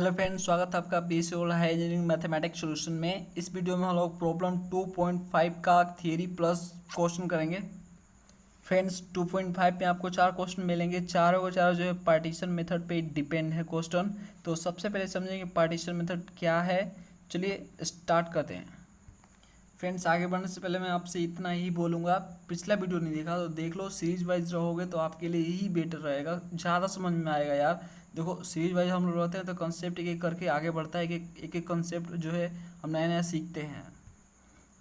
Hello friends, स्वागत है आपका BSc old high engineering mathematics solution में। इस वीडियो में हम लोग प्रॉब्लम 2.5 का थियरी प्लस क्वेश्चन करेंगे। फ्रेंड्स 2.5 में आपको 4 क्वेश्चन मिलेंगे। चारों के चारों जो है पार्टीशन मेथड पे डिपेंड है क्वेश्चन। तो सबसे पहले समझेंगे पार्टीशन मेथड क्या है। चलिए स्टार्ट करते हैं। फ्रेंड्स आगे बढ़ने से पहले मैं आपसे इतना ही बोलूँगा, पिछला वीडियो नहीं देखा तो देख लो। सीरीज वाइज रहोगे तो आपके लिए यही बेटर रहेगा, ज़्यादा समझ में आएगा यार। देखो सीरीज वाइज हम लोग रहते हैं तो कंसेप्ट एक एक करके आगे बढ़ता है, एक एक कंसेप्ट जो है हम नया नया सीखते हैं।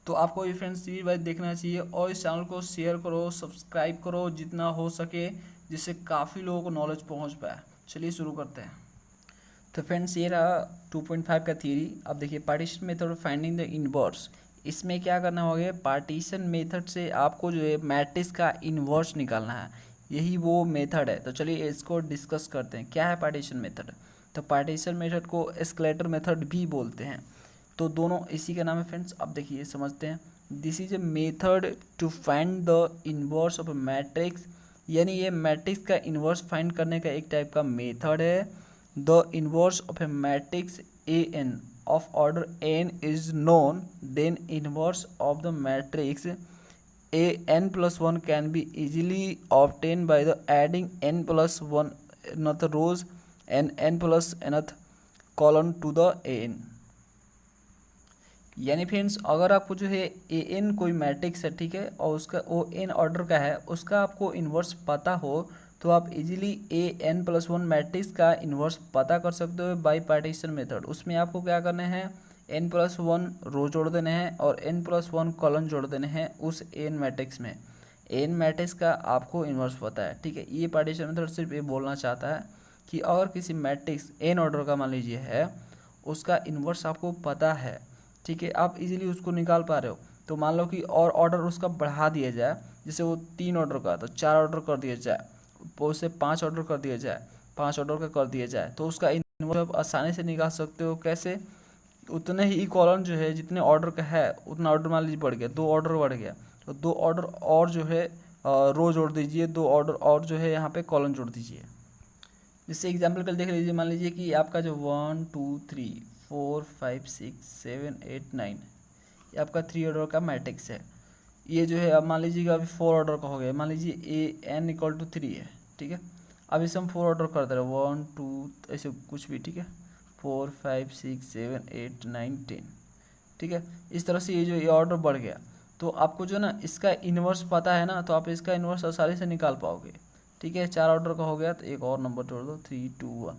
तो आपको ये फ्रेंड्स सीरीज वाइज देखना चाहिए और इस चैनल को शेयर करो, सब्सक्राइब करो जितना हो सके, जिससे काफ़ी लोगों को नॉलेज पहुँच पाए। चलिए शुरू करते हैं। तो फ्रेंड्स ये रहा 2.5 का थ्योरी। अब देखिए partition method of finding the inverse. इसमें क्या करना होगा, पार्टीशन मेथड से आपको जो है मैट्रिक्स का इनवर्स निकालना है। यही वो मेथड है। तो चलिए इसको डिस्कस करते हैं, क्या है पार्टीशन मेथड। तो पार्टीशन मेथड को एस्केलेटर मेथड भी बोलते हैं। तो दोनों इसी का नाम है फ्रेंड्स। अब देखिए समझते हैं। This is a method to find the inverse of a matrix, यानी ये मैट्रिक्स का इनवर्स फाइंड करने का एक टाइप का मेथड है। The inverse of a matrix an of order n is known, then inverse of the matrix a n plus 1 can be easily obtained by the adding n plus 1 nth rows and n plus nth column to the an। यानी friends अगर आपको जो है A N कोई matrix है, ठीक है, और उसका ओ एन ऑर्डर का है, उसका आपको इन्वर्स पता हो तो आप easily A N plus one matrix का इन्वर्स पता कर सकते हो बाई पार्टीशन मेथड। उसमें आपको क्या करना है, एन प्लस वन रो जोड़ देने हैं और एन प्लस वन कॉलम जोड़ देने हैं उस एन मैट्रिक्स में। एन मैट्रिक्स का आपको इन्वर्स पता है, ठीक है। ये पार्टीशन मेथड सिर्फ ये बोलना चाहता है कि अगर किसी मैट्रिक्स एन ऑर्डर का मान लीजिए है, उसका इन्वर्स आपको पता है, ठीक है, आप इजीली उसको निकाल पा रहे हो। तो मान लो कि और ऑर्डर उसका बढ़ा दिया जाए, जैसे वो 3 ऑर्डर का तो 4 ऑर्डर कर दिया जाए, उसे 5 ऑर्डर कर दिया जाए, 5 ऑर्डर का कर दिया जाए, तो उसका इन्वर्स आप आसानी से निकाल सकते हो। कैसे, उतने ही कॉलम जो है जितने ऑर्डर का है उतना ऑर्डर मान लीजिए बढ़ गया, 2 ऑर्डर बढ़ गया तो 2 ऑर्डर और जो है रो जोड़ दीजिए, 2 ऑर्डर और जो है यहाँ पे कॉलम जोड़ दीजिए। जैसे एग्जाम्पल कल देख लीजिए, मान लीजिए कि आपका जो 1 2 3 4 5 6 7 8 9 ये आपका 3 ऑर्डर का मैट्रिक्स है। ये जो है अब मान लीजिएगा अभी 4 ऑर्डर का हो गया, मान लीजिए ए एन इक्वल टू 3 है, ठीक है। अब इसे हम 4 ऑर्डर कर दे रहे हैं, 1 2 ऐसे कुछ भी, ठीक है, 4 5 6 7 8 9 10, ठीक है। इस तरह से ये ऑर्डर बढ़ गया। तो आपको जो ना इसका इन्वर्स पता है ना, तो आप इसका इन्वर्स आसानी से निकाल पाओगे, ठीक है। 4 ऑर्डर का हो गया तो एक और नंबर जोड़ दो, 3 2 1,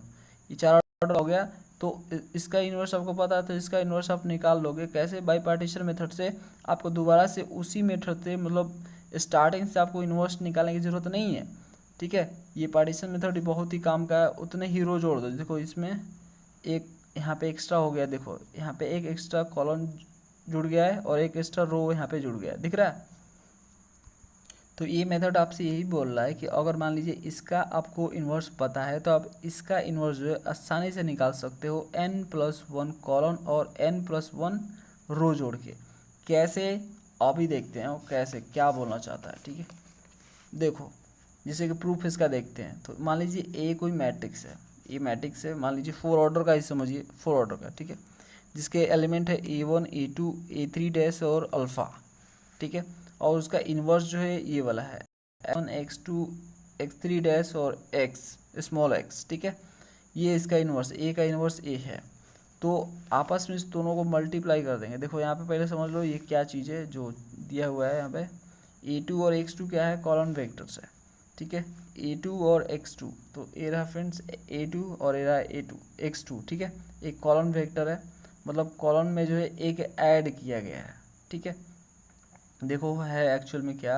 ये 4 ऑर्डर हो गया। तो इसका इन्वर्स आपको पता है तो इसका इन्वर्स आप निकाल लोगे। कैसे, बाई पार्टीशन मेथड से। आपको दोबारा से उसी मेथड से, मतलब स्टार्टिंग से आपको इन्वर्स निकालने की ज़रूरत नहीं है, ठीक है। ये पार्टीशन मेथड बहुत ही काम का है। उतने हीरो जोड़ दो, देखो इसमें एक यहाँ पे एक्स्ट्रा हो गया, देखो यहाँ पे एक एक्स्ट्रा कॉलम जुड़ गया है और एक एक्स्ट्रा रो यहाँ पे जुड़ गया है, दिख रहा है। तो ये मेथड आपसे यही बोल रहा है कि अगर मान लीजिए इसका आपको इन्वर्स पता है तो आप इसका इन्वर्स जो है आसानी से निकाल सकते हो n प्लस वन कॉलम और n प्लस वन रो जोड़ के। कैसे, अभी देखते हैं वो कैसे क्या बोलना चाहता है, ठीक है। देखो जैसे कि प्रूफ इसका देखते हैं। तो मान लीजिए ए कोई मैट्रिक्स है, ये मैट्रिक्स है, मान लीजिए 4 ऑर्डर का ही समझिए, 4 ऑर्डर का, ठीक है, जिसके एलिमेंट है A1 A2 A3 डैश और अल्फ़ा, ठीक है। और उसका इन्वर्स जो है ये वाला है x1 x2 x3 डैश और x स्मॉल x, ठीक है। ये इसका इन्वर्स, ए का इन्वर्स ए है। तो आपस में इस दोनों को मल्टीप्लाई कर देंगे। देखो यहाँ पे पहले समझ लो ये क्या चीज़ है जो दिया हुआ है यहाँ पे। A2 और x2 क्या है, कॉलम वेक्टर्स है, ठीक है। A2 और x2, तो ये रहा फ्रेंड्स A2 और ये रहा A2 x2, ठीक है। एक कॉलम वेक्टर है, मतलब कॉलम में जो है एक ऐड किया गया है, ठीक है। देखो है एक्चुअल में क्या,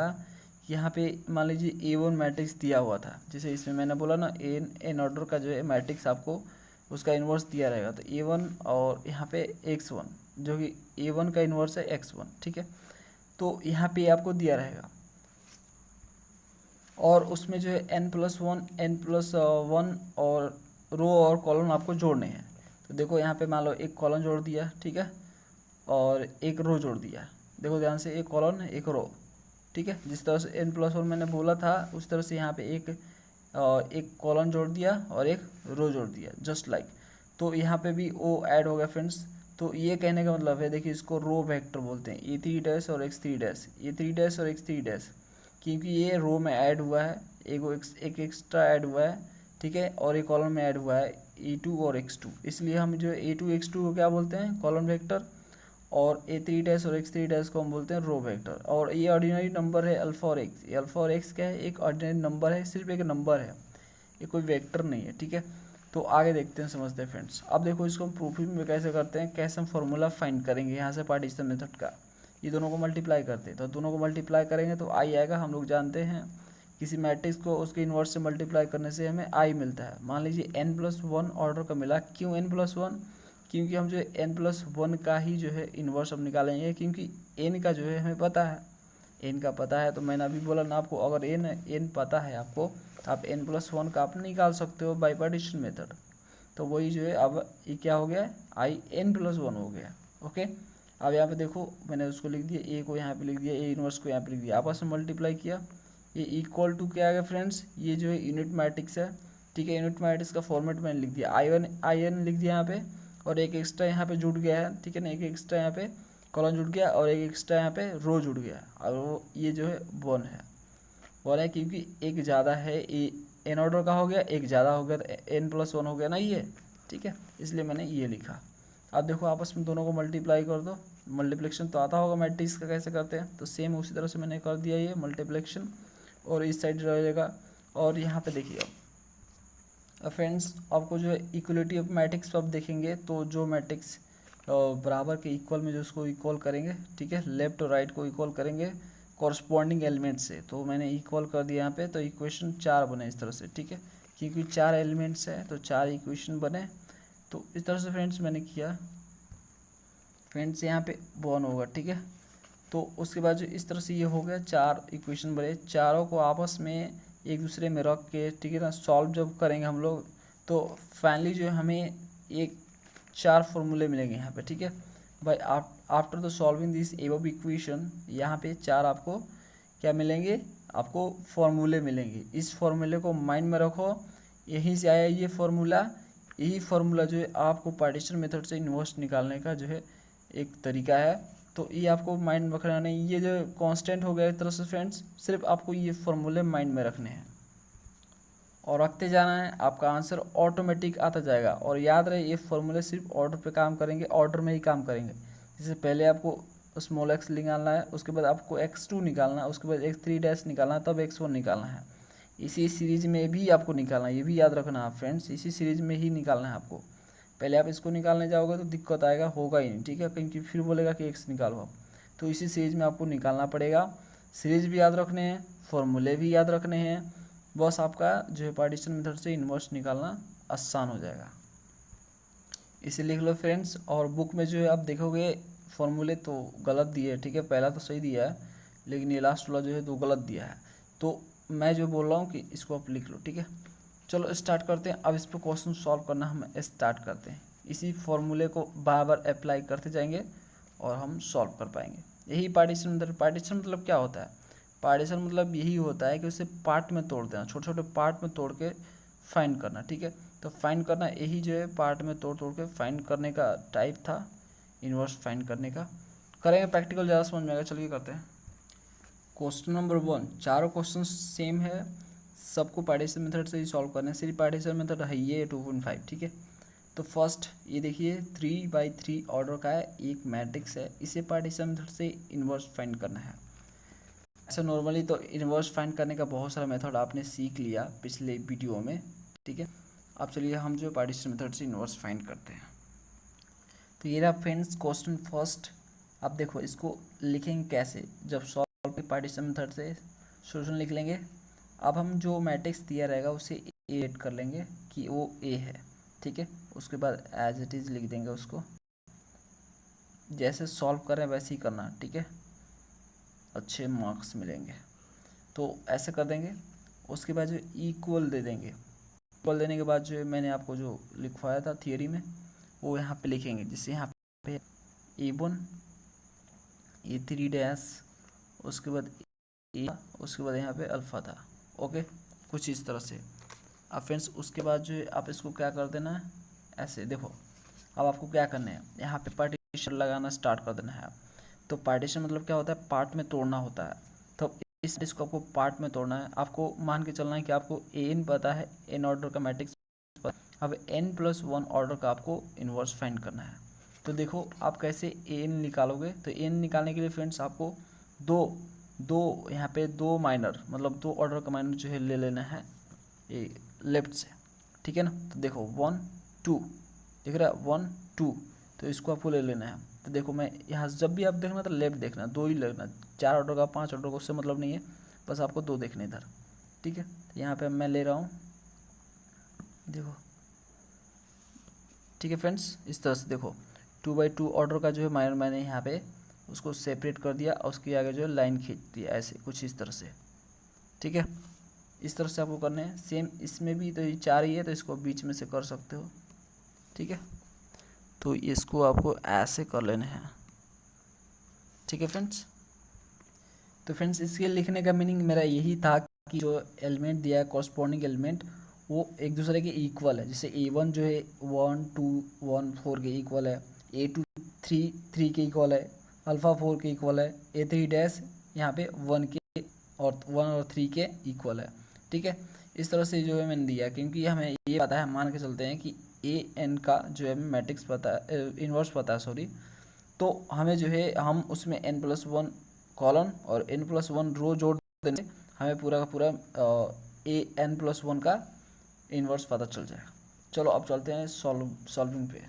यहाँ पे मान लीजिए A1 मैट्रिक्स दिया हुआ था, जैसे इसमें मैंने बोला ना एन ऑर्डर का जो है मैट्रिक्स आपको उसका इन्वर्स दिया रहेगा। तो A1 और यहाँ पे x1 जो कि A1 का इन्वर्स है x1, ठीक है। तो यहाँ पे आपको दिया रहेगा और उसमें जो है n प्लस वन और रो और कॉलम आपको जोड़ने हैं। तो देखो यहाँ पे मान लो एक कॉलम जोड़ दिया, ठीक है, और एक रो जोड़ दिया। देखो ध्यान से, एक कॉलम एक रो, ठीक है। जिस तरह से n प्लस वन मैंने बोला था उस तरह से यहाँ पे एक कॉलम जोड़ दिया और एक रो जोड़ दिया, जस्ट लाइक। तो यहाँ पे भी ओ ऐड हो गया फ्रेंड्स। तो ये कहने का मतलब है, देखिए इसको रो वेक्टर बोलते हैं, ए थ्री डैश और एक्स थ्री डैश, ए थ्री डैश और एक्स थ्री डैश, क्योंकि ये रो में ऐड हुआ है, एक एक्स्ट्रा ऐड हुआ है, ठीक है, और एक कॉलम में ऐड हुआ है ए टू और एक्स टू, इसलिए हम जो ए टू एक्स टू को क्या बोलते हैं, कॉलम वेक्टर, और ए थ्री डैश और एक्स थ्री डैश को हम बोलते हैं रो वेक्टर। और ये ऑर्डिनरी नंबर है अल्फा और एक्स, ये अल्फा और एक्स क्या है, एक ऑर्डिनरी नंबर है, सिर्फ एक नंबर है, ये कोई वेक्टर नहीं है, ठीक है। तो आगे देखते हैं, समझते हैं फ्रेंड्स। अब देखो इसको हम प्रूफिंग में कैसे करते हैं, कैसे हम फॉर्मूला फाइंड करेंगे यहाँ से पार्टीशन मेथड का, ये दोनों को मल्टीप्लाई करते हैं, तो दोनों को मल्टीप्लाई करेंगे तो आई आएगा। हम लोग जानते हैं किसी मैट्रिक्स को उसके इन्वर्स से मल्टीप्लाई करने से हमें आई मिलता है। मान लीजिए n+1 ऑर्डर का मिला, क्यों n+1, क्योंकि हम जो है n+1 का ही जो है इन्वर्स अब निकालेंगे, क्योंकि n का जो है हमें पता है, n का पता है, तो मैंने अभी बोला ना आपको, अगर n पता है आपको तो आप n+1 का आप निकाल सकते हो बाई पार्टीशन मेथड। तो वही जो है अब ये क्या हो गया, आई n+1 हो गया। ओके, अब यहाँ पे देखो मैंने उसको लिख दिया, ए को यहाँ पे लिख दिया, ए इन्वर्स को यहाँ पे लिख दिया, आपस में मल्टीप्लाई किया, ये इक्वल टू क्या आ गया फ्रेंड्स, ये जो है यूनिट मैट्रिक्स है, ठीक है। यूनिट मैट्रिक्स का फॉर्मेट मैंने लिख दिया, आई एन लिख दिया यहाँ पे, और एक एक्स्ट्रा यहाँ पे जुड़ गया है, ठीक है ना, एक एक्स्ट्रा यहाँ पे कॉलम जुड़ गया और एक एक्स्ट्रा यहाँ पे रो जुड़ गया, और वो ये जो है 1 है, 1 है, क्योंकि एक ज़्यादा है, ए एन ऑर्डर का हो गया, एक ज़्यादा हो गया तो n+1 हो गया ना ये, ठीक है, इसलिए मैंने ये लिखा। अब देखो आपस में दोनों को मल्टीप्लाई कर दो, मल्टीप्लिकेशन तो आता होगा मैट्रिक्स का कैसे करते हैं, तो सेम उसी तरह से मैंने कर दिया ये मल्टीप्लिकेशन, और इस साइड रहेगा। और यहाँ पे देखिए अब फ्रेंड्स आपको जो है इक्वलिटी ऑफ मैट्रिक्स अब देखेंगे, तो जो मैट्रिक्स बराबर के इक्वल में जो उसको इक्वल करेंगे, ठीक है, लेफ्ट और राइट को इक्वल करेंगे कॉरस्पॉन्डिंग एलिमेंट से, तो मैंने इक्वल कर दिया यहाँ पे, तो इक्वेशन 4 बने इस तरह से, ठीक है, क्योंकि 4 एलिमेंट्स है तो 4 इक्वेशन बने, तो इस तरह से फ्रेंड्स मैंने किया। फ्रेंड्स यहाँ पे 1 होगा, ठीक है, तो उसके बाद जो इस तरह से ये हो गया, 4 इक्वेशन बने, चारों को आपस में एक दूसरे में रख के, ठीक है ना, सॉल्व जब करेंगे हम लोग, तो फाइनली जो है हमें एक 4 फॉर्मूले मिलेंगे यहाँ पे, ठीक है भाई। After the solving this above equation, यहाँ पे 4 आपको क्या मिलेंगे, आपको फॉर्मूले मिलेंगे। इस फॉर्मूले को माइंड में रखो, यहीं से आया ये फॉर्मूला, यही फार्मूला जो है आपको पार्टीशन मेथड से इन्वर्स निकालने का जो है एक तरीका है, तो ये आपको माइंड में रखना नहीं, ये जो कांस्टेंट हो गया एक तरह से फ्रेंड्स, सिर्फ आपको ये फॉर्मूले माइंड में रखने हैं और रखते जाना है, आपका आंसर ऑटोमेटिक आता जाएगा। और याद रहे ये फॉर्मूले सिर्फ ऑर्डर पे काम करेंगे, ऑर्डर में ही काम करेंगे। जैसे पहले आपको स्मॉल एक्स निकालना है, उसके बाद आपको x2 निकालना है, उसके बाद x3 डैश निकालना है, तब x1 निकालना है। इसी सीरीज में भी आपको निकालना है, ये भी याद रखना है फ्रेंड्स, इसी सीरीज में ही निकालना है आपको। पहले आप इसको निकालने जाओगे तो दिक्कत आएगा, होगा ही नहीं, ठीक है, क्योंकि फिर बोलेगा कि x निकालो आप, तो इसी सीरीज में आपको निकालना पड़ेगा। सीरीज भी याद रखने हैं, फॉर्मूले भी याद रखने हैं, बस आपका जो है पार्टीशन मेथड से इन्वर्स निकालना आसान हो जाएगा। इसे लिख लो फ्रेंड्स। और बुक में जो है आप देखोगे फॉर्मूले तो गलत दिए है, ठीक है, पहला तो सही दिया है, लेकिन ये लास्ट वाला जो है तो गलत दिया है, तो मैं जो बोल रहा हूँ कि इसको आप लिख लो, ठीक है। चलो स्टार्ट करते हैं, अब इस पर क्वेश्चन सॉल्व करना हम स्टार्ट करते हैं। इसी फॉर्मूले को बार बार अप्लाई करते जाएंगे और हम सॉल्व कर पाएंगे। यही पार्टीशन मेथड। पार्टीशन मतलब क्या होता है, पार्टीशन मतलब यही होता है कि उसे पार्ट में तोड़ देना, छोटे छोटे पार्ट में तोड़ के फाइंड करना, ठीक है। तो फाइंड करना यही जो है पार्ट में तोड़ तोड़ के फाइंड करने का टाइप था, इन्वर्स फाइंड करने का। करेंगे प्रैक्टिकल, ज़्यादा समझ में आएगा, चलिए करते हैं। क्वेश्चन नंबर 1, चारों क्वेश्चन सेम है, सबको पार्टीशन मेथड से ही सॉल्व करना है, सिर्फ पार्टीशन मेथड है ये 2.5, ठीक है। तो फर्स्ट ये देखिए 3/3 ऑर्डर का है, एक मैट्रिक्स है, इसे पार्टीशन मेथड से इन्वर्स फाइंड करना है। ऐसा नॉर्मली तो इन्वर्स फाइंड करने का बहुत सारा मेथड आपने सीख लिया पिछले वीडियो में, ठीक है। अब चलिए हम जो पार्टीशन मेथड से इन्वर्स फाइंड करते हैं। तो ये रहा फ्रेंड्स क्वेश्चन फर्स्ट। अब देखो इसको लिखेंगे कैसे, जब सॉल्व पार्टीशन मेथड से सोल्यूशन लिख लेंगे। अब हम जो मैट्रिक्स दिया रहेगा उसे एड कर लेंगे कि वो ए है, ठीक है। उसके बाद एज इट इज़ लिख देंगे उसको, जैसे सॉल्व करें वैसे ही करना, ठीक है, अच्छे मार्क्स मिलेंगे। तो ऐसे कर देंगे। उसके बाद जो इक्वल दे देंगे, इक्वल देने के बाद जो मैंने आपको जो लिखवाया था थियरी में वो यहाँ पे लिखेंगे, जिससे यहाँ पे A1 A3 डैश, उसके बाद ए, उसके बाद यहाँ पे अल्फ़ा था, ओके, कुछ इस तरह से। अब फ्रेंड्स उसके बाद जो है आप इसको क्या कर देना है, ऐसे देखो। अब आपको क्या करना है, यहाँ पे पार्टीशन लगाना स्टार्ट कर देना है। तो पार्टीशन मतलब क्या होता है, पार्ट में तोड़ना होता है। तो इसको आपको पार्ट में तोड़ना है। आपको मान के चलना है कि आपको एन पता है, एन ऑर्डर का मैट्रिक्स। अब n+1 ऑर्डर का आपको इन्वर्स फाइंड करना है। तो देखो आप कैसे एन निकालोगे। तो एन निकालने के लिए फ्रेंड्स आपको दो दो यहाँ पे दो माइनर मतलब दो ऑर्डर का माइनर जो है ले लेना है ये लेफ्ट से, ठीक है ना। तो देखो 1 2 दिख रहा है 1 2, तो इसको आपको ले लेना है। तो देखो मैं यहाँ जब भी आप देखना तो लेफ्ट देखना, दो ही लगना, 4 ऑर्डर का 5 ऑर्डर का उससे मतलब नहीं है, बस आपको दो देखने इधर, ठीक है। तो यहाँ पे मैं ले रहा हूँ, देखो ठीक है फ्रेंड्स। इस तरह से देखो 2/2 ऑर्डर का जो है माइनर मैंने यहाँ पे उसको सेपरेट कर दिया और उसके आगे जो है लाइन खींच दिया ऐसे कुछ इस तरह से, ठीक है। इस तरह से आपको करना है। सेम इसमें भी तो ये 4 ही है तो इसको बीच में से कर सकते हो, ठीक है। तो इसको आपको ऐसे कर लेना है, ठीक है फ्रेंड्स। तो फ्रेंड्स इसके लिखने का मीनिंग मेरा यही था कि जो एलिमेंट दिया है कॉरस्पॉन्डिंग एलिमेंट वो एक दूसरे के इक्वल है। जैसे A1 जो है 1 2 1 4 के इक्वल है, A2 3 3 के इक्वल है, अल्फ़ा 4 के इक्वल है, A3 डैश यहाँ पे 1 के और 1 और 3 के इक्वल है, ठीक है। इस तरह से जो है मैंने दिया क्योंकि हमें ये पता है, मान के चलते हैं कि AN का जो है मैट्रिक्स पता है, इन्वर्स पता है सॉरी। तो हमें जो है हम उसमें n+1 कॉलम और n+1 रो जोड़ देने हमें पूरा का पूरा n+1 का इन्वर्स पता चल जाएगा। चलो अब चलते हैं सॉल्विंग पे।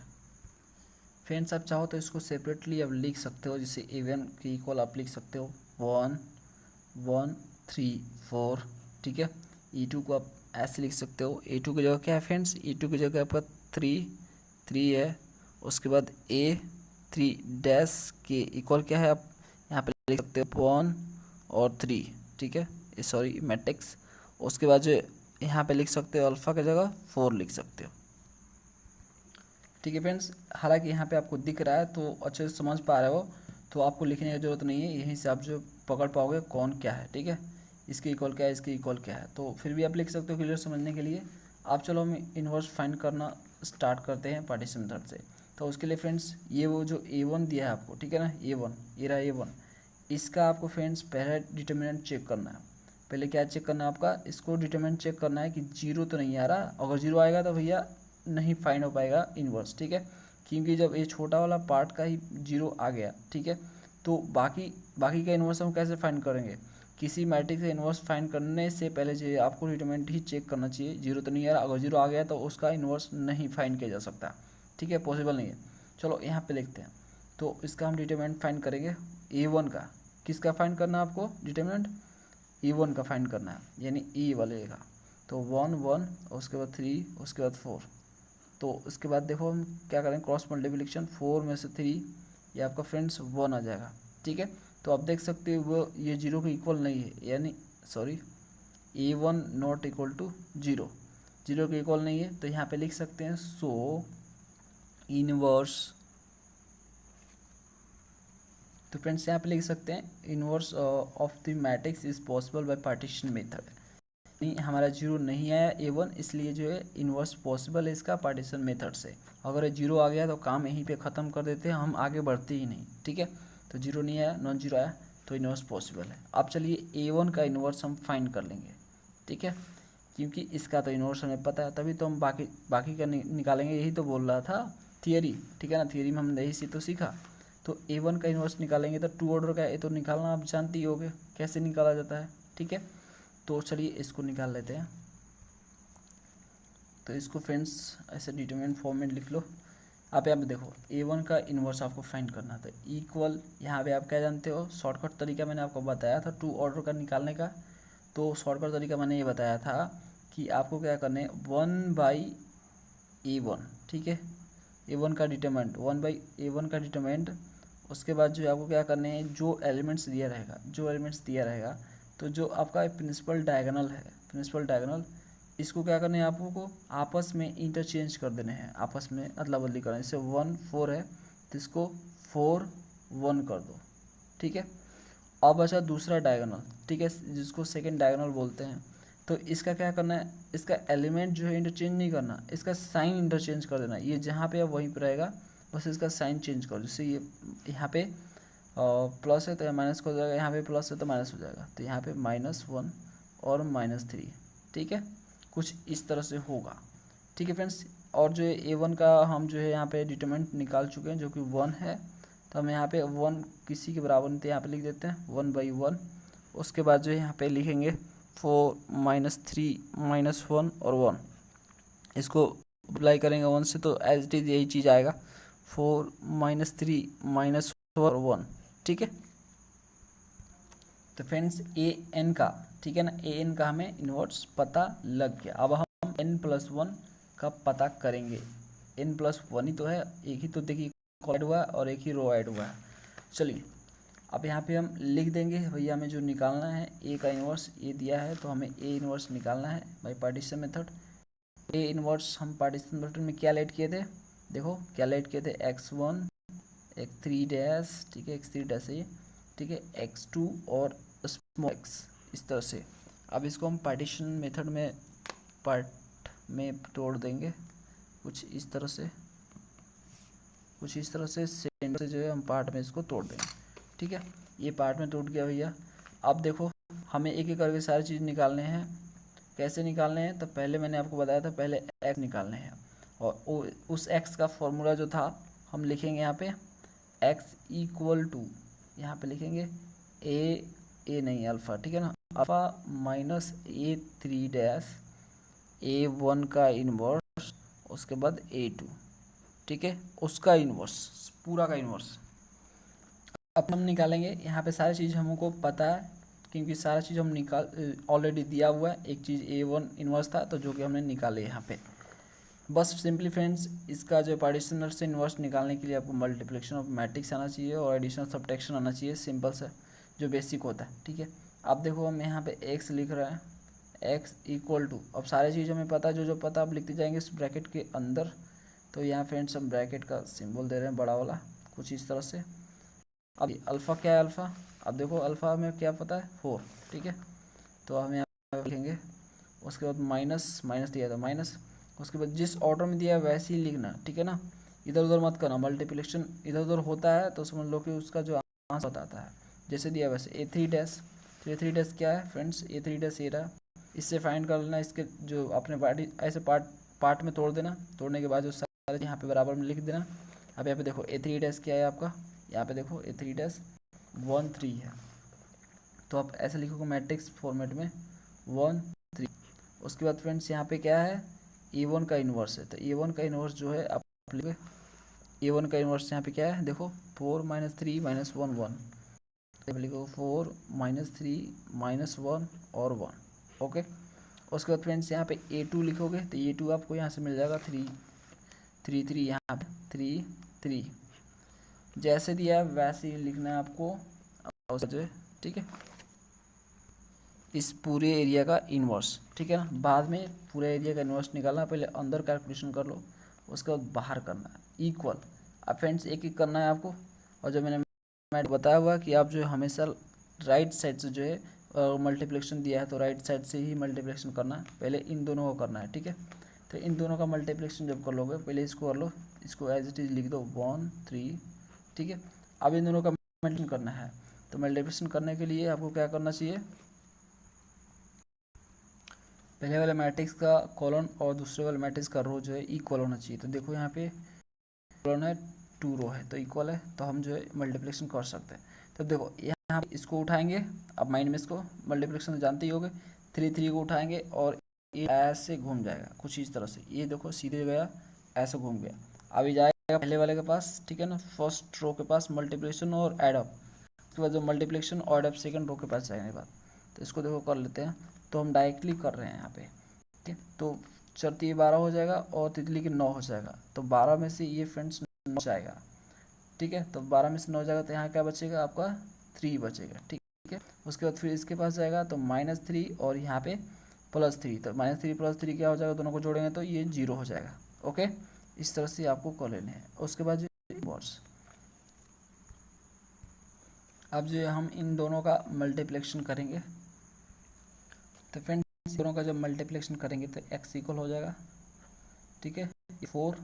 फ्रेंड्स आप चाहो तो इसको सेपरेटली अब लिख सकते हो, जैसे A1 के इक्वल आप लिख सकते हो 1 1 3 4, ठीक है। E2 को आप ऐसे लिख सकते हो। A2 की जगह क्या है फ्रेंड्स, E2 की जगह आपका 3 है। उसके बाद A3 डैश के इक्वल क्या है, आप यहाँ पे लिख सकते हो 1 और 3, ठीक है, सॉरी मैट्रिक्स। उसके बाद जो यहाँ पे लिख सकते हो अल्फ़ा की जगह 4 लिख सकते हो, ठीक है फ्रेंड्स। हालांकि यहाँ पे आपको दिख रहा है तो अच्छे से समझ पा रहे हो, तो आपको लिखने की ज़रूरत नहीं है, यहीं से आप जो पकड़ पाओगे कौन क्या है, ठीक है। इसके इक्वल क्या है, इसके इक्वल क्या है, तो फिर भी आप लिख सकते हो क्लियर समझने के लिए। आप चलो हम इन्वर्स फाइंड करना स्टार्ट करते हैं पार्टीशन मेथड से। तो उसके लिए फ्रेंड्स ये वो जो A1 दिया है आपको, ठीक है ना, A1 ये रहा A1, इसका आपको फ्रेंड्स पहले डिटर्मिनेंट चेक करना है। पहले क्या चेक करना है आपका, इसको डिटर्मिनेंट चेक करना है कि जीरो तो नहीं आ रहा। अगर जीरो आएगा तो भैया नहीं फाइंड हो पाएगा इन्वर्स, ठीक है। क्योंकि जब ये छोटा वाला पार्ट का ही जीरो आ गया, ठीक है, तो बाकी बाकी का इन्वर्स हम कैसे फाइंड करेंगे। किसी मैट्रिक्स का इन्वर्स फाइंड करने से पहले जो है आपको डिटरमिनेंट ही चेक करना चाहिए, जीरो तो नहीं आ रहा। अगर जीरो आ गया तो उसका इन्वर्स नहीं फाइंड किया जा सकता, ठीक है, पॉसिबल नहीं है। चलो यहाँ पे लिखते हैं। तो इसका हम डिटरमिनेंट फाइंड करेंगे A1 का। किसका फाइंड करना है आपको डिटरमिनेंट, E1 का फाइंड करना है, यानी ई वाले का। तो 1 1 उसके बाद 3 उसके बाद 4। तो उसके बाद देखो हम क्या करें, क्रॉस मल्टीप्लिकेशन 4 में से 3, ये आपका फ्रेंड्स 1 आ जाएगा, ठीक है। तो आप देख सकते हो वो ये जीरो के इक्वल नहीं है, यानी sorry A1 not equal to zero, zero के इक्वल नहीं है। तो यहाँ पे लिख सकते हैं सो इनवर्स, तो फ्रेंड्स यहाँ पे लिख सकते हैं inverse of the matrix is possible by partition method. नहीं हमारा जीरो नहीं आया A1, इसलिए जो है इन्वर्स पॉसिबल है इसका पार्टीशन मेथड से। अगर जीरो आ गया तो काम यहीं पे ख़त्म कर देते हैं, हम आगे बढ़ते ही नहीं, ठीक है। तो जीरो नहीं आया, नॉन जीरो आया, तो इन्वर्स पॉसिबल है। अब चलिए A1 का इन्वर्स हम फाइंड कर लेंगे, ठीक है, क्योंकि इसका तो इन्वर्स हमें पता है, तभी तो हम बाकी का निकालेंगे, यही तो बोल रहा था थियरी, ठीक है ना। थियरी में हमने यही से तो सीखा। तो A1 का इन्वर्स निकालेंगे तो 2 ऑर्डर का ये तो निकालना आप जानते ही होगे कैसे निकाला जाता है, ठीक है। तो चलिए इसको निकाल लेते हैं। तो इसको फ्रेंड्स ऐसे डिटरमिनेंट फॉर्म में लिख लो। आप यहाँ पे देखो A1 का इन्वर्स आपको फाइंड करना था, इक्वल यहाँ पे आप क्या जानते हो, शॉर्टकट तरीका मैंने आपको बताया था 2 ऑर्डर का निकालने का। तो शॉर्टकट तरीका मैंने ये बताया था कि आपको क्या करना है 1/A1, ठीक है, A1 का डिटरमिनेंट 1/A1 का डिटरमिनेंट। उसके बाद जो है आपको क्या करने हैं, जो एलिमेंट्स दिया रहेगा तो जो आपका प्रिंसिपल डायगोनल है, प्रिंसिपल डायगोनल, इसको क्या करना है आपको आपस में इंटरचेंज कर देने हैं, आपस में अदला बदली करना है। जैसे 1 4 है तो इसको 4 1 कर दो, ठीक है। अब अच्छा दूसरा डायगोनल, ठीक है, जिसको सेकंड डायगोनल बोलते हैं। तो इसका क्या करना है, इसका एलिमेंट जो है इंटरचेंज नहीं करना, इसका साइन इंटरचेंज कर देना। ये जहाँ पे है वहीं पर रहेगा, बस इसका साइन चेंज करो। जैसे ये यहाँ पे प्लस है तो यहाँ माइनस हो जाएगा, यहाँ पे प्लस है तो माइनस हो जाएगा, तो यहाँ पे -1 और -3, ठीक है, कुछ इस तरह से होगा। ठीक है फ्रेंड्स, और जो है A1 का हम जो है यहाँ पे डिटरमिनेंट निकाल चुके हैं जो कि 1 है, तो हम यहाँ पे 1 किसी के बराबर नहीं, तो यहाँ पे लिख देते हैं 1/1। उसके बाद जो है यहाँ पे लिखेंगे 4 -3 -1 और 1, इसको अप्लाई करेंगे 1 से तो एज इट इज़ यही चीज़ आएगा 4 -3 -4 और 1, ठीक है। तो फ्रेंड्स an का, ठीक है ना, an का हमें इन्वर्स पता लग गया। अब हम n+1 का पता करेंगे। n+1 ही तो है, एक ही तो देखिए कॉलम ऐड हुआ है और एक ही रो ऐड हुआ है। चलिए अब यहाँ पे हम लिख देंगे भैया हमें जो निकालना है a का इन्वर्स, a दिया है तो हमें a इन्वर्स निकालना है by partition method. a inverse हम पार्टीशन मेथड में क्या लेट किए थे, देखो क्या लेट किए थे, x1 x3 ठीक है, x3 है, ठीक है, x2 और स्मॉल x, इस तरह से। अब इसको हम पार्टीशन मेथड में पार्ट में तोड़ देंगे कुछ इस तरह से, सेंटर से जो है हम पार्ट में इसको तोड़ देंगे, ठीक है। ये पार्ट में टूट गया भैया। अब देखो हमें एक एक करके सारी चीज़ निकालने हैं। कैसे निकालने हैं, तो पहले मैंने आपको बताया था, पहले x निकालने हैं और उस x का फॉर्मूला जो था हम लिखेंगे यहाँ पे x = यहाँ पे लिखेंगे a नहीं अल्फ़ा, ठीक है ना, अल्फ़ा माइनस A3 A1 का इन्वर्स, उसके बाद A2, ठीक है, उसका इन्वर्स, पूरा का इन्वर्स। अब हम निकालेंगे। यहाँ पे सारी चीज़ हमको पता है क्योंकि सारा चीज़ हम निकाल ऑलरेडी दिया हुआ है। एक चीज़ A1 इन्वर्स था तो जो कि हमने निकाले यहाँ पे। बस सिंपली फ्रेंड्स इसका जो पार्टीशनर से इन्वर्स निकालने के लिए आपको मल्टीप्लिकेशन ऑफ मैट्रिक्स आना चाहिए और एडिशन सब्ट्रैक्शन आना चाहिए, सिंपल सा जो बेसिक होता है, ठीक है। अब देखो हम यहाँ पे x लिख रहे हैं, x = अब सारी चीज़ हमें पता है, जो पता आप लिखते जाएंगे इस ब्रैकेट के अंदर। तो यहाँ फ्रेंड्स हम ब्रैकेट का सिंबल दे रहे हैं बड़ा वाला, कुछ इस तरह से। अब अल्फ़ा क्या है, अल्फ़ा, अब देखो अल्फ़ा में क्या पता है 4, ठीक है, तो हम यहाँ लिखेंगे। उसके बाद माइनस दिया था माइनस, उसके बाद जिस ऑर्डर में दिया है वैसे ही लिखना, ठीक है ना, इधर उधर मत करना। मल्टीप्लिकेशन इधर उधर होता है तो समझ लो कि उसका जो आंसर बताता है जैसे दिया वैसे। A3 तो A3 क्या है फ्रेंड्स, A3 ये रहा, इससे फाइंड कर लेना। इसके जो अपने पार्टी ऐसे पार्ट में तोड़ देना, तोड़ने के बाद जो सारे यहाँ पे बराबर में लिख देना। अब यहाँ पे देखो A3 क्या है आपका, यहाँ पे देखो A3 1 3 है, तो आप ऐसे लिखोगे मैट्रिक्स फॉर्मेट में 1 3। उसके बाद फ्रेंड्स यहाँ पे क्या है, A1 का इन्वर्स है, तो A1 का इन्वर्स जो है आप लिखोगे, A1 का इन्वर्स यहाँ पे क्या है देखो 4 -3 -1 1, तो लिखो 4 -3 -1 और 1, ओके। उसके बाद फ्रेंड्स यहाँ पे A2 लिखोगे तो A2 आपको यहाँ से मिल जाएगा 3 3 3, यहाँ पे 3 3, जैसे दिया है वैसे ही लिखना है आपको जो है, ठीक है, इस पूरे एरिया का इन्वर्स, ठीक है ना। बाद में पूरे एरिया का इन्वर्स निकालना, पहले अंदर कैलकुलेशन कर लो, उसके बाद बाहर करना है इक्वल। अब फ्रेंड्स एक एक करना है आपको, और जो मैंने बताया हुआ कि आप जो है हमेशा राइट साइड से जो है मल्टीप्लिकेशन दिया है तो राइट साइड से ही मल्टीप्लिकेशन करना है, पहले इन दोनों को करना है, ठीक है। तो इन दोनों का मल्टीप्लिकेशन जब कर लोगे, पहले इसको कर लो, इसको एज इट इज़ लिख दो 1 3, ठीक है। अब इन दोनों का मल्टीप्लिकेशन करना है, तो मल्टीप्लिकेशन करने के लिए आपको क्या करना चाहिए, पहले वाले मैट्रिक्स का कॉलम और दूसरे वाले मैट्रिक्स का रो जो है इक्वल होना चाहिए। तो देखो यहाँ पे कॉलम है 2 रो है तो इक्वल है, तो हम जो है मल्टीप्लिकेशन कर सकते हैं। तो देखो यहाँ इसको उठाएंगे, अब माइंड में इसको मल्टीप्लिकेशन जानते ही होगे, 3 3 को उठाएंगे और ये ऐसे घूम जाएगा कुछ इस तरह से, ये देखो सीधे गया ऐसे घूम गया। अभी जाएगा पहले वाले के पास, ठीक है ना, फर्स्ट रो के पास मल्टीप्लिकेशन और एडअप, उसके बाद जो मल्टीप्लिकेशन और एडअप सेकंड रो के पास जाने के बाद, तो इसको देखो कर लेते हैं। तो हम डायरेक्टली कर रहे हैं यहाँ पे, ठीक है। तो चरती 12 हो जाएगा और तितली के 9 हो जाएगा, तो 12 में से ये फ्रेंड्स 9 जाएगा, ठीक है। तो 12 में से 9 जाएगा तो यहाँ क्या बचेगा आपका 3 बचेगा, ठीक है। उसके बाद फिर इसके पास जाएगा तो -3 और यहाँ पे +3, तो -3 + 3 क्या हो जाएगा, दोनों को जोड़ेंगे तो ये 0 हो जाएगा, ओके। इस तरह से आपको कर लेने हैं। उसके बाद इन्वर्स, अब जो हम इन दोनों का मल्टीप्लिकेशन करेंगे, तो फ्रेंड दोनों का जब मल्टीप्लिकेशन करेंगे तो x इक्वल हो जाएगा, ठीक है, 4। और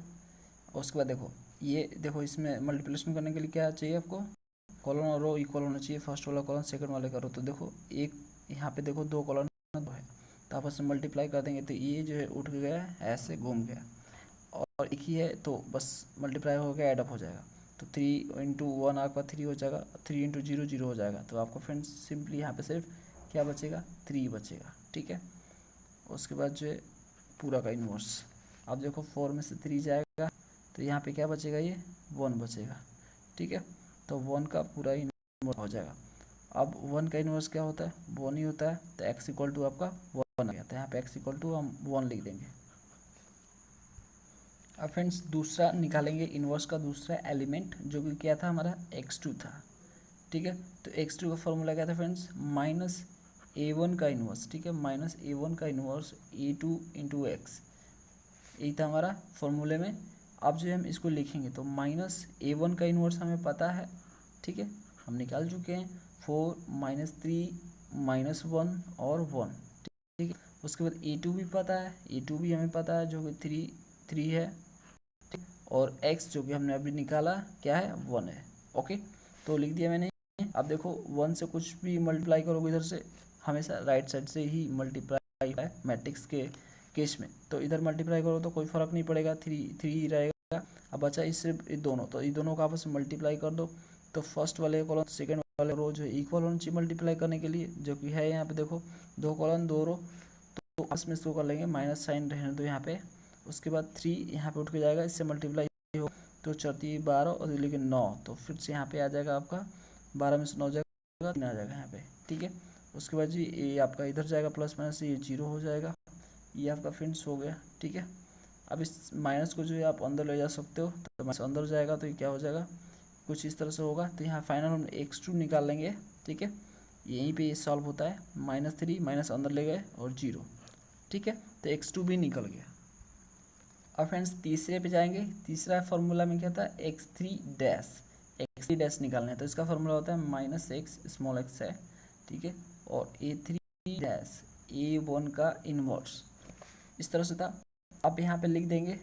उसके बाद देखो ये देखो इसमें मल्टीप्लिकेशन करने के लिए क्या चाहिए आपको, कॉलम और रो इक्वल होना चाहिए, फर्स्ट वाला कॉलम सेकंड वाले का रो। तो देखो एक यहाँ पे देखो दो कॉलम दो है, तो आपस में मल्टीप्लाई कर देंगे तो ये जो है उठ गया ऐसे घूम गया, और एक ही है तो बस मल्टीप्लाई हो गया, एडअप हो जाएगा। तो 3 इंटू 1 आपका 3 हो जाएगा, 3 इंटू 0 0 हो जाएगा। तो आपको फ्रेंड्स सिंपली यहाँ पे सिर्फ क्या बचेगा, 3 बचेगा, ठीक है। उसके बाद जो है पूरा का इन्वर्स, अब देखो 4 में से 3 जाएगा तो यहाँ पे क्या बचेगा, ये 1 बचेगा, ठीक है। तो 1 का पूरा इन्वर्स हो जाएगा। अब 1 का इन्वर्स क्या होता है, 1 ही होता है, तो x इक्वल टू आपका 1 आ गया। तो यहाँ पे x इक्वल टू हम 1 लिख देंगे। अब फ्रेंड्स दूसरा निकालेंगे इन्वर्स का दूसरा एलिमेंट, जो कि क्या था हमारा x2 था, ठीक है। तो x2 का फॉर्मूला क्या था फ्रेंड्स, माइनस a1 का इन्वर्स, ठीक है, माइनस a1 का इन्वर्स a2 इंटू एक्स, यही था हमारा फॉर्मूले में। अब जो हम इसको लिखेंगे तो माइनस a1 का इन्वर्स हमें पता है, ठीक है, हम निकाल चुके हैं, 4 माइनस 3 माइनस 1 और 1, ठीक है। उसके बाद a2 भी पता है, a2 भी हमें पता है जो कि 3 है, ठीक, और x जो कि हमने अभी निकाला क्या है, 1 है, ओके। तो लिख दिया मैंने। अब देखो 1 से कुछ भी मल्टीप्लाई करोगे इधर से, हमेशा राइट साइड से ही मल्टीप्लाई है मैट्रिक्स के केस में, तो इधर मल्टीप्लाई करो तो कोई फ़र्क नहीं पड़ेगा, 3 ही रहेगा। अब बचा इससे दोनों, तो ये दोनों का आपस में मल्टीप्लाई कर दो, तो फर्स्ट वाले कॉलम सेकंड वाले रो जो इक्वल होना चाहिए मल्टीप्लाई करने के लिए, जो कि है यहाँ पे देखो 2 कॉलम 2 रो, तो आपस में इसको कर लेंगे, माइनस साइन रहने दो यहाँ पे। उसके बाद 3 यहाँ पे उठ के जाएगा, इससे मल्टीप्लाई हो तो 4 12 और लेकिन 9, तो फिर से यहाँ पे आ जाएगा आपका 12 में से 9 जाएगा, 3 आ जाएगा यहाँ पे, ठीक है। उसके बाद जी ये आपका इधर जाएगा प्लस माइनस, ये 0 हो जाएगा, ये आपका फ्रेंड्स हो गया, ठीक है। अब इस माइनस को जो है आप अंदर ले जा सकते हो, तो माइनस अंदर जाएगा तो ये क्या हो जाएगा, कुछ इस तरह से होगा। तो यहाँ फाइनल हम x2 निकाल लेंगे, ठीक है, यहीं पे ये सॉल्व होता है, -3 माइनस अंदर ले गए और 0, ठीक है। तो x2 भी निकल गया। अब फ्रेंड्स तीसरे पे जाएंगे, तीसरा फार्मूला में क्या था, x3 डैश निकालना है, तो इसका फार्मूला होता है -x स्मॉल x है, ठीक है, और a3 डैश a1 का इन्वर्स, इस तरह से था। अब यहाँ पे लिख देंगे,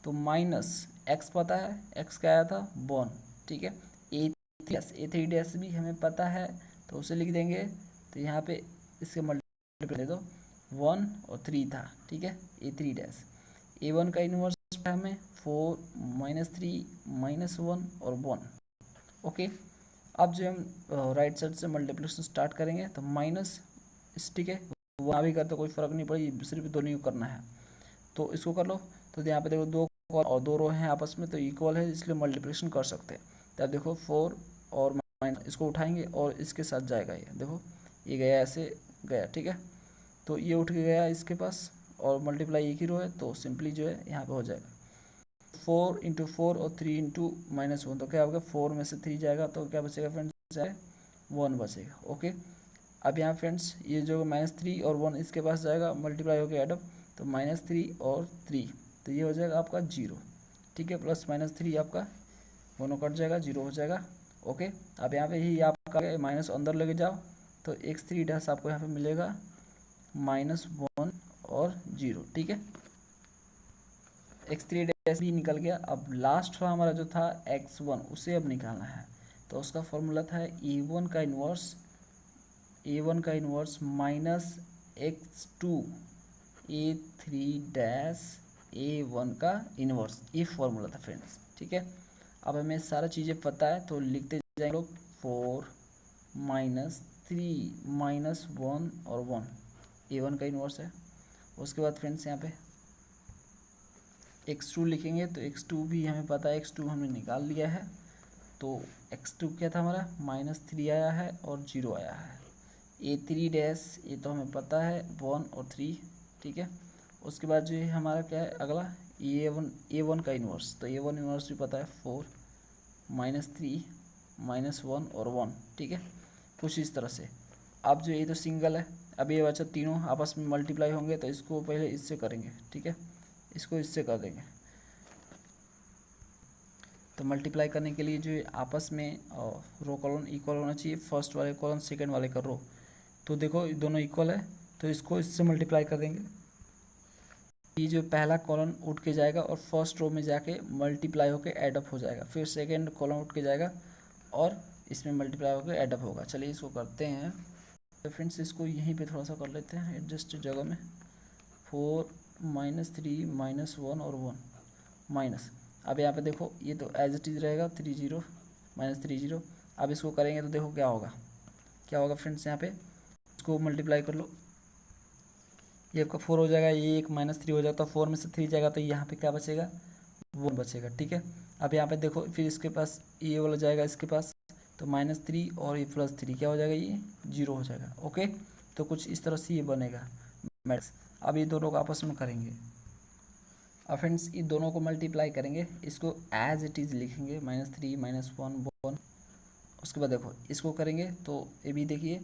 तो माइनस x पता है, x का आया था 1, ठीक है, a3 डैश भी हमें पता है, तो उसे लिख देंगे। तो यहाँ पे इसके मल्टीप्लाई दे दो, 1 और 3 था, ठीक है, a3 डैश, a1 का इन्वर्स हमें 4 -3 -1 और 1, ओके। अब जो हम राइट साइड से मल्टीप्लिकेशन स्टार्ट करेंगे तो माइनस, ठीक है, वहाँ भी करते कोई फ़र्क नहीं पड़ेगी, सिर्फ दोनों ही करना है, तो इसको कर लो। तो यहाँ पे देखो 2 और 2 रो हैं आपस में, तो इक्वल है, इसलिए मल्टीप्लिकेशन कर सकते हैं। तो अब देखो 4 और माइनस, इसको उठाएंगे और इसके साथ जाएगा, ये देखो ये गया ऐसे गया, ठीक है, तो ये उठ के गया इसके पास, और मल्टीप्लाई एक ही रो है, तो सिंपली जो है यहाँ पे हो जाएगा 4 इंटू 4 और 3 इंटू -1, तो क्या होगा, 4 में से 3 जाएगा तो क्या बचेगा फ्रेंड्स, 1 बचेगा, ओके। अब यहाँ फ्रेंड्स ये जो -3 और 1 इसके पास जाएगा, मल्टीप्लाई हो गया एडअप, तो -3 और 3, तो ये हो जाएगा आपका 0, ठीक है, प्लस -3 आपका दोनों कट जाएगा, 0 हो जाएगा, ओके। अब यहाँ पे ही आपका माइनस अंदर लेके जाओ, तो x3 डैश आपको यहाँ पे मिलेगा -1 और 0, ठीक है, x3 डैश भी निकल गया। अब लास्ट हमारा जो था x1, उसे अब निकालना है, तो उसका फॉर्मूला था a1 का inverse minus x2 a3 dash a1 का इन्वर्स, ये फॉर्मूला था फ्रेंड्स, ठीक है। अब हमें सारा चीज़ें पता है, तो लिखते जाएंगे लोग, 4 -3 -1 और 1, a1 का इन्वर्स है। उसके बाद फ्रेंड्स यहाँ पे x2 लिखेंगे, तो x2 भी हमें पता है, x2 हमने निकाल लिया है, तो x2 क्या था हमारा, -3 आया है और 0 आया है। a3 डैश, ये तो हमें पता है 1 और 3, ठीक है। उसके बाद जो है हमारा क्या है अगला, a1 का इन्वर्स, तो a1 इन्वर्स भी पता है 4 -3 -1 और 1, ठीक है, कुछ इस तरह से। अब जो ये तो सिंगल है, अब ये बच्चा तीनों आपस में मल्टीप्लाई होंगे, तो इसको पहले इससे करेंगे, ठीक है, इसको इससे कर देंगे। तो मल्टीप्लाई करने के लिए जो है आपस में रो कॉलम इक्वल होना चाहिए, फर्स्ट वाले कॉलम सेकंड वाले का रो, तो देखो दोनों इक्वल है, तो इसको इससे मल्टीप्लाई कर देंगे। ये जो पहला कॉलम उठ के जाएगा और फर्स्ट रो में जाके मल्टीप्लाई होकर एडअप हो जाएगा, फिर सेकेंड कॉलम उठ के जाएगा और इसमें मल्टीप्लाई होकर एडअप होगा। चलिए इसको करते हैं। तो फ्रेंड्स इसको यहीं पे थोड़ा सा कर लेते हैं एडजस्ट जगह में। 4 -3 -1 और 1 माइनस। अब यहाँ पे देखो ये तो एज इट इज़ रहेगा 30 -30। अब इसको करेंगे तो देखो क्या होगा फ्रेंड्स, यहाँ पे इसको मल्टीप्लाई कर लो। ये आपका 4 हो जाएगा, ये एक -3 हो जाएगा, तो 4 में से 3 जाएगा तो यहाँ पे क्या बचेगा, 1 बचेगा। ठीक है, अब यहाँ पे देखो फिर इसके पास ये वाला जाएगा इसके पास, तो -3 और ये +3 क्या हो जाएगा, ये 0 हो जाएगा। ओके, तो कुछ इस तरह से ये बनेगा मैट्रिक्स। अब ये दोनों को आपस में करेंगे। अब फ्रेंड्स इन दोनों को मल्टीप्लाई करेंगे, इसको एज इट इज़ लिखेंगे -3 -1 1। उसके बाद देखो इसको करेंगे तो ये भी देखिए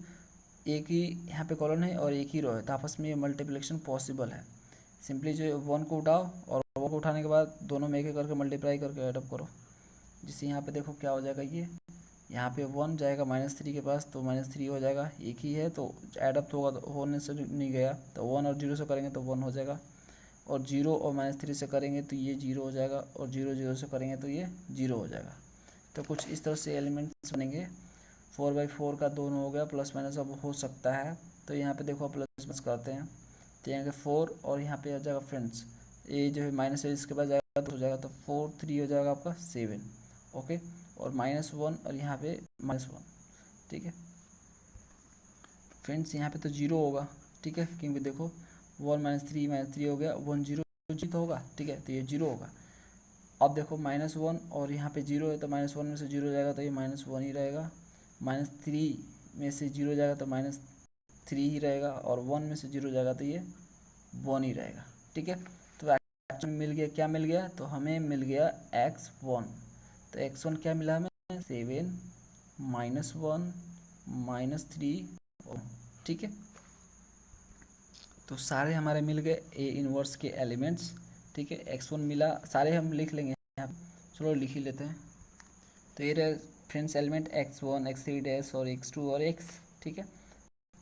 एक ही यहाँ पे कॉलम है और एक ही रो है, तो आपस में ये मल्टीप्लिकेशन पॉसिबल है। सिंपली जो 1 को उठाओ और 1 को उठाने के बाद दोनों में एक एक करके मल्टीप्लाई करके एडअप करो, जिससे यहाँ पे देखो क्या हो जाएगा, ये यहाँ पे 1 जाएगा -3 के पास, तो -3 हो जाएगा, एक ही है तो एडअप तो होगा, तो होने से नहीं गया, तो 1 और 0 से करेंगे तो 1 हो जाएगा, और 0 और -3 से करेंगे तो ये 0 हो जाएगा, और 0 0 से करेंगे तो ये 0 हो जाएगा। तो कुछ इस तरह से एलिमेंट्स बनेंगे। 4/4 का दोनों हो गया, प्लस माइनस अब हो सकता है, तो यहाँ पे देखो प्लस माइनस करते हैं, तो यहाँ पे 4 और यहाँ पे आ जाएगा फ्रेंड्स ये जो है माइनस है इसके बाद जाएगा तो हो जाएगा, तो 4 3 हो जाएगा आपका 7। ओके, और -1 और यहाँ पे -1। ठीक है फ्रेंड्स, यहाँ पे तो 0 होगा। ठीक है, क्योंकि देखो 1 -3 हो गया, 1 0 तो होगा। ठीक है, तो ये 0 होगा। अब देखो -1 और यहाँ पे 0 है, तो -1 में से 0 जाएगा तो ये -1 ही रहेगा, -3 में से 0 जाएगा तो -3 ही रहेगा, और 1 में से 0 जाएगा तो ये 1 ही रहेगा। ठीक है, तो एक्चुअल मिल गया, क्या मिल गया, तो हमें मिल गया x1। तो x1 क्या मिला हमें, 7 -1 -3। ठीक है, तो सारे हमारे मिल गए ए इनवर्स के एलिमेंट्स। ठीक है, x1 मिला, सारे हम लिख लेंगे यहाँ पे, चलो लिख ही लेते हैं। तो ये रहे फ्रेंड्स एलिमेंट x1 x3 और x2 और x। ठीक है,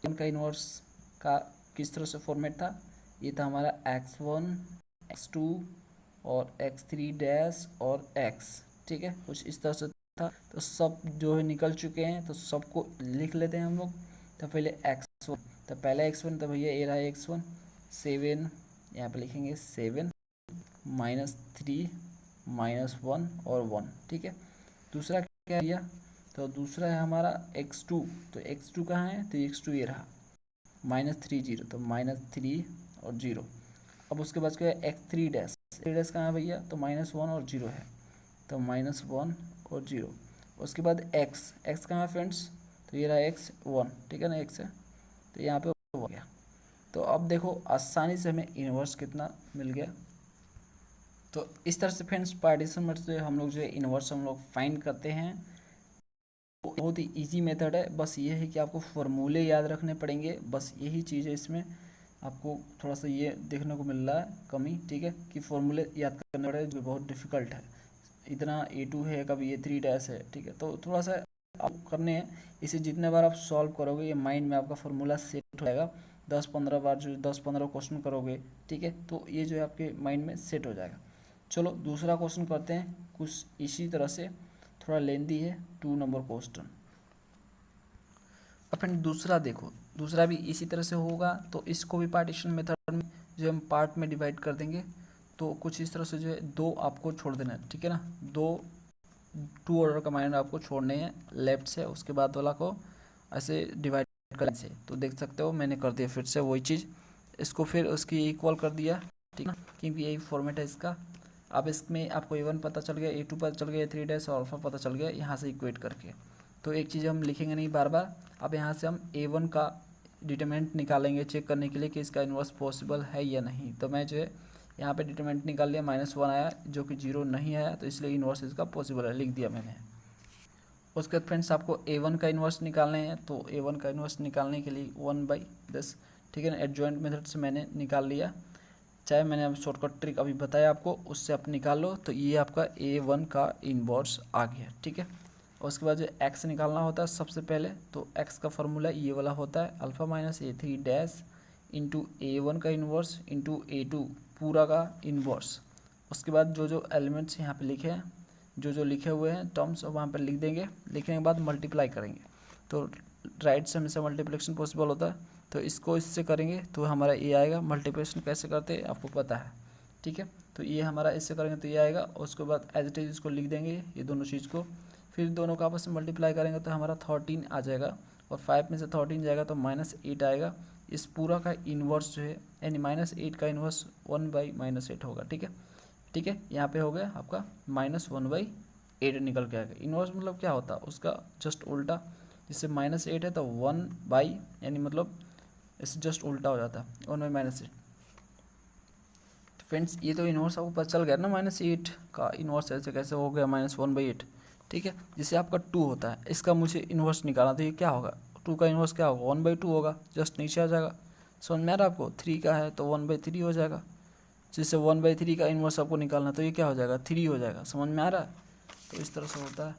इनका इनवर्स का किस तरह से फॉर्मेट था, ये था हमारा x1 x2 और x3 और x। ठीक है, कुछ इस तरह से था। तो सब जो है निकल चुके हैं, तो सबको लिख लेते हैं हम लोग। तो पहले x1, तो पहला x1 तो भैया ये रहा x1, 7 यहाँ पे लिखेंगे 7 -3 -1 और 1। ठीक है, दूसरा क्या लिया, तो दूसरा है हमारा x2। तो x2 कहाँ है, तो x2 ये रहा -3 0, तो -3 और 0। अब उसके बाद क्या है x3 कहाँ है भैया, तो -1 और 0 है, तो -1 और 0। उसके बाद x कहाँ है फ्रेंड्स, तो ये रहा x1। ठीक है ना, x है, तो यहाँ पे हो गया। तो अब देखो आसानी से हमें इन्वर्स कितना मिल गया। तो इस तरह से फ्रेंड्स पार्टीशन मेथड से हम लोग जो है इन्वर्स हम लोग फाइंड करते हैं। बहुत ही इजी मेथड है, बस ये है कि आपको फॉर्मूले याद रखने पड़ेंगे, बस यही चीज़ है इसमें। आपको थोड़ा सा ये देखने को मिल रहा है कमी। ठीक है, कि फॉर्मूले याद करने पड़े जो बहुत डिफ़िकल्ट है। इतना A2 है, कभी A3 है। ठीक है, तो थोड़ा सा आप करने हैं, इसे जितने बार आप सॉल्व करोगे ये माइंड में आपका फॉर्मूला सेट हो जाएगा। 10-15 बार जो 10-15 क्वेश्चन करोगे, ठीक है, तो ये जो है आपके माइंड में सेट हो जाएगा। चलो दूसरा क्वेश्चन करते हैं, कुछ इसी तरह से, थोड़ा लेंदी है, 2 नंबर क्वेश्चन। अब फ्रेंड दूसरा देखो, दूसरा भी इसी तरह से होगा। तो इसको भी पार्टीशन मेथड में जो हम पार्ट में डिवाइड कर देंगे। तो कुछ इस तरह से जो है 2 आपको छोड़ देना है। ठीक है ना, 2 ऑर्डर का माइंड आपको छोड़ने हैं लेफ्ट से, उसके बाद वाला को ऐसे डिवाइड करने से। तो देख सकते हो मैंने कर दिया फिर से वही चीज़, इसको फिर उसकी इक्वल कर दिया। ठीक है ना, क्योंकि यही फॉर्मेट है इसका। अब इसमें आपको A1 पता चल गया, A2 पता चल गया, A3 और अल्फा पता चल गया यहाँ से इक्वेट करके। तो एक चीज़ हम लिखेंगे नहीं बार बार। अब यहाँ से हम A1 का डिटरमिनेंट निकालेंगे चेक करने के लिए कि इसका इन्वर्स पॉसिबल है या नहीं। तो मैं जो है यहाँ पे डिटरमिनेंट निकाल लिया, -1 आया जो कि 0 नहीं आया, तो इसलिए इन्वर्स इसका पॉसिबल है, लिख दिया मैंने। उसके बाद फ्रेंड्स आपको A1 का इन्वर्स निकालने हैं। तो A1 का इन्वर्स निकालने के लिए 1/10, ठीक है ना, एडजॉइंट मेथड से मैंने निकाल लिया। चाहे मैंने अब शॉर्टकट ट्रिक अभी बताया आपको, उससे आप निकाल लो। तो ये आपका A1 का इन्वर्स आ गया। ठीक है, और उसके बाद जो x निकालना होता है सबसे पहले, तो x का फॉर्मूला ये वाला होता है, अल्फा -A3 इंटू A1 का इन्वर्स इंटू A2 पूरा का इन्वर्स। उसके बाद जो जो एलिमेंट्स यहाँ पे लिखे हैं, जो लिखे हुए हैं टर्म्स वहाँ पर लिख देंगे। लिखने के बाद मल्टीप्लाई करेंगे, तो राइट से हमेशा मल्टीप्लिकेशन पॉसिबल होता है, तो इसको इससे करेंगे तो हमारा ये आएगा। मल्टीप्लिकेशन कैसे करते हैं आपको पता है, ठीक है। तो ये हमारा इससे करेंगे तो ये आएगा, और उसके बाद एज इट इज इसको लिख देंगे ये दोनों चीज़ को। फिर दोनों का आपस में मल्टीप्लाई करेंगे तो हमारा 13 आ जाएगा, और 5 में से 13 जाएगा तो -8 आएगा। इस पूरा का इन्वर्स जो है यानी -8 का इन्वर्स 1/-8 होगा, ठीक है। ठीक है, यहाँ पे हो गया आपका -1/8 निकल के आएगा। इन्वर्स मतलब क्या होता है, उसका जस्ट उल्टा। जिससे -8 है तो 1 यानी मतलब इससे जस्ट उल्टा हो जाता है 1/-8। तो फ्रेंड्स ये तो इन्वर्स आपको पता चल गया ना, -8 का इन्वर्स ऐसे कैसे हो गया -1/8, ठीक है। जिससे आपका 2 होता है, इसका मुझे इन्वर्स निकालना, तो ये क्या होगा, 2 का इन्वर्स क्या होगा 1/2 होगा, जस्ट नीचे आ जाएगा। समझ में आ रहा है आपको, 3 का है तो 1/3 हो जाएगा। जिससे 1/3 का इन्वर्स आपको निकालना, तो ये क्या हो जाएगा 3 हो जाएगा। समझ में आ रहा है, तो इस तरह से होता है,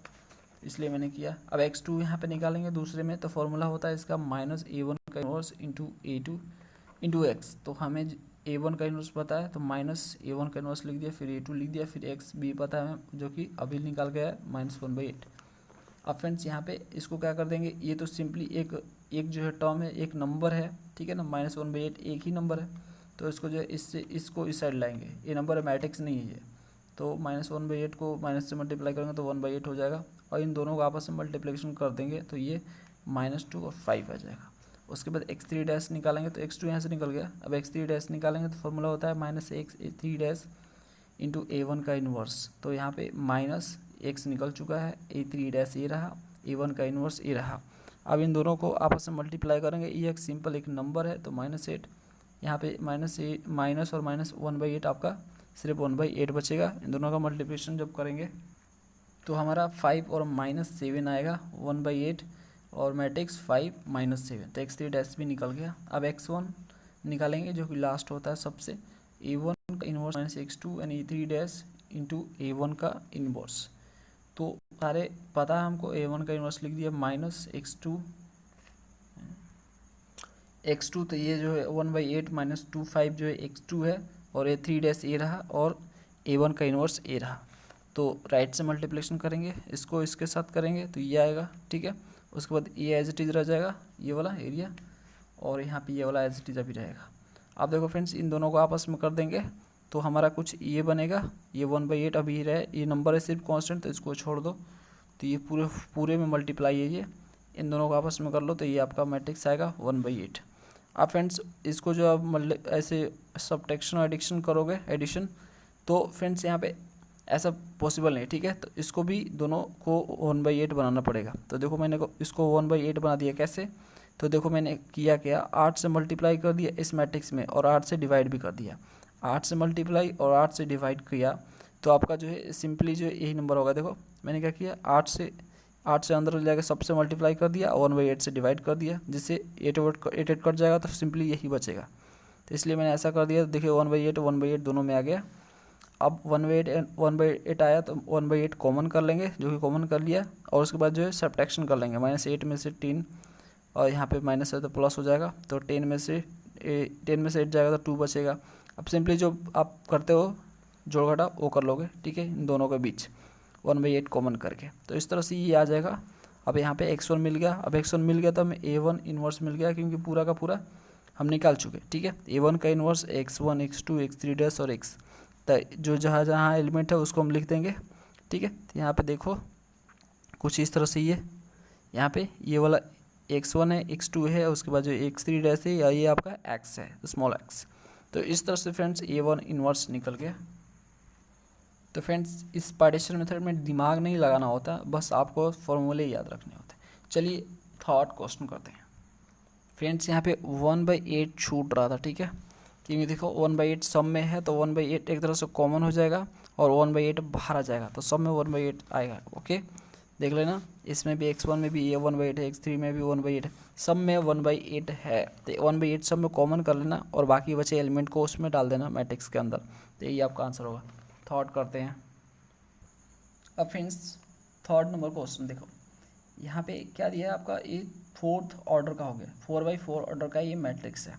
इसलिए मैंने किया। अब x2 यहाँ पे निकालेंगे दूसरे में, तो फॉर्मूला होता है इसका -A1 का inverse into A2 into x. तो हमें A1 का इन्वर्स पता है तो -A1 का इन्वर्स लिख दिया, फिर A2 लिख दिया, फिर x भी पता है हमें जो कि अभी निकाल गया है -1/8। अब फ्रेंड्स यहाँ पे इसको क्या कर देंगे, ये तो सिंपली एक जो है टर्म है, एक नंबर है, ठीक है ना। -1/8 एक ही नंबर है, तो इसको जो है इससे इसको इस साइड लाएंगे। ये नंबर है, मैट्रिक्स नहीं है ये, तो -1/8 को माइनस से मल्टीप्लाई करेंगे तो 1/8 हो जाएगा, और इन दोनों को आपस में मल्टीप्लिकेशन कर देंगे तो ये -2 और 5 आ जाएगा। उसके बाद x3 डैश निकालेंगे तो x2 यहाँ से निकल गया। अब x3 डैश निकालेंगे तो फॉर्मूला होता है -x3 डैश इंटू A1 का इन्वर्स। तो यहाँ पे -x निकल चुका है, A3 डैश ये रहा, A1 का इन्वर्स ये रहा। अब इन दोनों को आपस में मल्टीप्लाई करेंगे, ये एक सिंपल एक नंबर है तो -8, यहाँ पे माइनस और -1/8 आपका सिर्फ 1/8 बचेगा। इन दोनों का मल्टीप्लिकेशन जब करेंगे तो हमारा 5 और -7 आएगा 1/8, और मैट्रिक्स 5 -7, तो x3 डैश भी निकल गया। अब x1 निकालेंगे जो कि लास्ट होता है सबसे, A1 का इन्वर्स -x2 यानी A3 डैश इंटू A1 का इन्वर्स। तो सारे पता है हमको, A1 का इन्वर्स लिख दिया -x2, तो ये जो है 1/8 -2 जो है x2 है, और A3 डैश ए रहा, और A1 का इन्वर्स ए रहा। तो राइट से मल्टीप्लिकेशन करेंगे, इसको इसके साथ करेंगे तो ये आएगा, ठीक है। उसके बाद ये एज इट इज रह जाएगा ये वाला एरिया, और यहाँ पे ये वाला एज इट इज अभी रहेगा। अब देखो फ्रेंड्स इन दोनों को आपस में कर देंगे तो हमारा कुछ ये बनेगा, ये 1/8 अभी रहे, ये नंबर है सिर्फ कांस्टेंट, तो इसको छोड़ दो। तो ये पूरे में मल्टीप्लाई है, ये इन दोनों को आपस में कर लो तो ये आपका मैट्रिक्स आएगा 1/8। आप फ्रेंड्स इसको जो आप ऐसे सब्ट्रैक्शन और एडिशन करोगे, एडिशन, तो फ्रेंड्स यहाँ पे ऐसा पॉसिबल नहीं, ठीक है। तो इसको भी दोनों को 1/8 बनाना पड़ेगा। तो देखो मैंने इसको 1/8 बना दिया, कैसे, तो देखो मैंने किया क्या, 8 से मल्टीप्लाई कर दिया इस मैट्रिक्स में, और 8 से डिवाइड भी कर दिया। 8 से मल्टीप्लाई और 8 से डिवाइड किया तो आपका जो है सिंपली जो यही नंबर होगा। देखो मैंने क्या किया, 8 से अंदर ले जाकर सबसे मल्टीप्लाई कर दिया, 1/8 से डिवाइड कर दिया, जिससे 8 कट जाएगा तो सिंपली यही बचेगा। तो इसलिए मैंने ऐसा कर दिया। देखिए 1/8 दोनों में आ गया। अब 1/8 आया तो 1/8 कॉमन कर लेंगे, जो कि कॉमन कर लिया, और उसके बाद जो है सब्ट्रैक्शन कर लेंगे। -8 में से 3, और यहाँ पे माइनस है तो प्लस हो जाएगा, तो 10 में से 8 जाएगा तो 2 बचेगा। अब सिंपली जो आप करते हो जोड़ घटा वो कर लोगे, ठीक है, इन दोनों के बीच 1/8 कॉमन करके, तो इस तरह से ये आ जाएगा। अब यहाँ पे x1 मिल गया। अब x1 मिल गया तो हमें A1 इन्वर्स मिल गया, क्योंकि पूरा का पूरा हम निकाल चुके, ठीक है। A1 का inverse x1 x2 x3 dash और x, तो जो जहाँ जहाँ एलिमेंट है उसको हम लिख देंगे, ठीक है। तो यहाँ पे देखो कुछ इस तरह से ये यहाँ पे ये वाला x1 है, x2 है, उसके बाद जो x3 डैश है या ये आपका x है, स्मॉल x। तो इस तरह से फ्रेंड्स A1 इन्वर्स निकल गया। तो फ्रेंड्स इस पार्टीशन मेथड में दिमाग नहीं लगाना होता, बस आपको फॉर्मूले याद रखने होते हैं। चलिए थर्ड क्वेश्चन करते हैं। फ्रेंड्स यहाँ पे 1/8 छूट रहा था, ठीक है, क्योंकि देखो 1/8 सब में है, तो 1/8 एक तरह से कॉमन हो जाएगा और 1/8 बाहर आ जाएगा, तो सब में 1/8 आएगा। ओके देख लेना, इसमें भी x1 में भी ये 1/8 है, x3 में भी 1/8 है, सब में 1/8 है। तो 1/8 सब में कॉमन कर लेना और बाकी बचे एलिमेंट को उसमें डाल देना मैट्रिक्स के अंदर, तो यही आपका आंसर होगा। थर्ड करते हैं। अब फ्रेंड्स थर्ड नंबर क्वेश्चन देखो, यहाँ पे क्या दिया है आपका, ये 4th ऑर्डर का हो गया, 4/4 ऑर्डर का ये मैट्रिक्स है।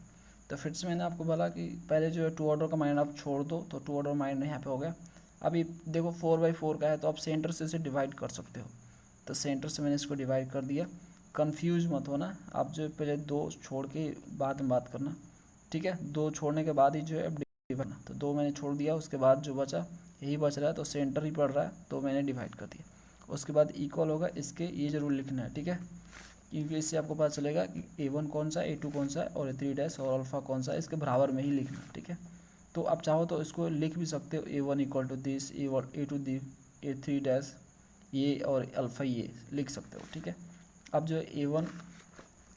तो फिर से मैंने आपको बोला कि पहले जो है टू ऑर्डर का माइनर आप छोड़ दो, तो टू ऑर्डर माइनर यहाँ पे हो गया। अभी देखो 4/4 का है तो आप सेंटर से इसे डिवाइड कर सकते हो, तो सेंटर से मैंने इसको डिवाइड कर दिया। कंफ्यूज मत होना, आप जो पहले 2 छोड़ के बाद में बात करना, ठीक है। 2 छोड़ने के बाद ही जो है डिवाइड करना, तो 2 मैंने छोड़ दिया, उसके बाद जो बचा यही बच रहा है, तो सेंटर ही पड़ रहा है तो मैंने डिवाइड कर दिया। उसके बाद इक्वल होगा इसके, ये जरूर लिखना है, ठीक है, क्योंकि इससे आपको पता चलेगा कि A1 कौन सा है, A2 कौन सा है और A3 और अल्फ़ा कौन सा है, इसके बराबर में ही लिखना, ठीक है। तो आप चाहो तो इसको लिख भी सकते हो, A1 equal to this, A2 the, A3 ये और अल्फ़ा ये लिख सकते हो, ठीक है। अब जो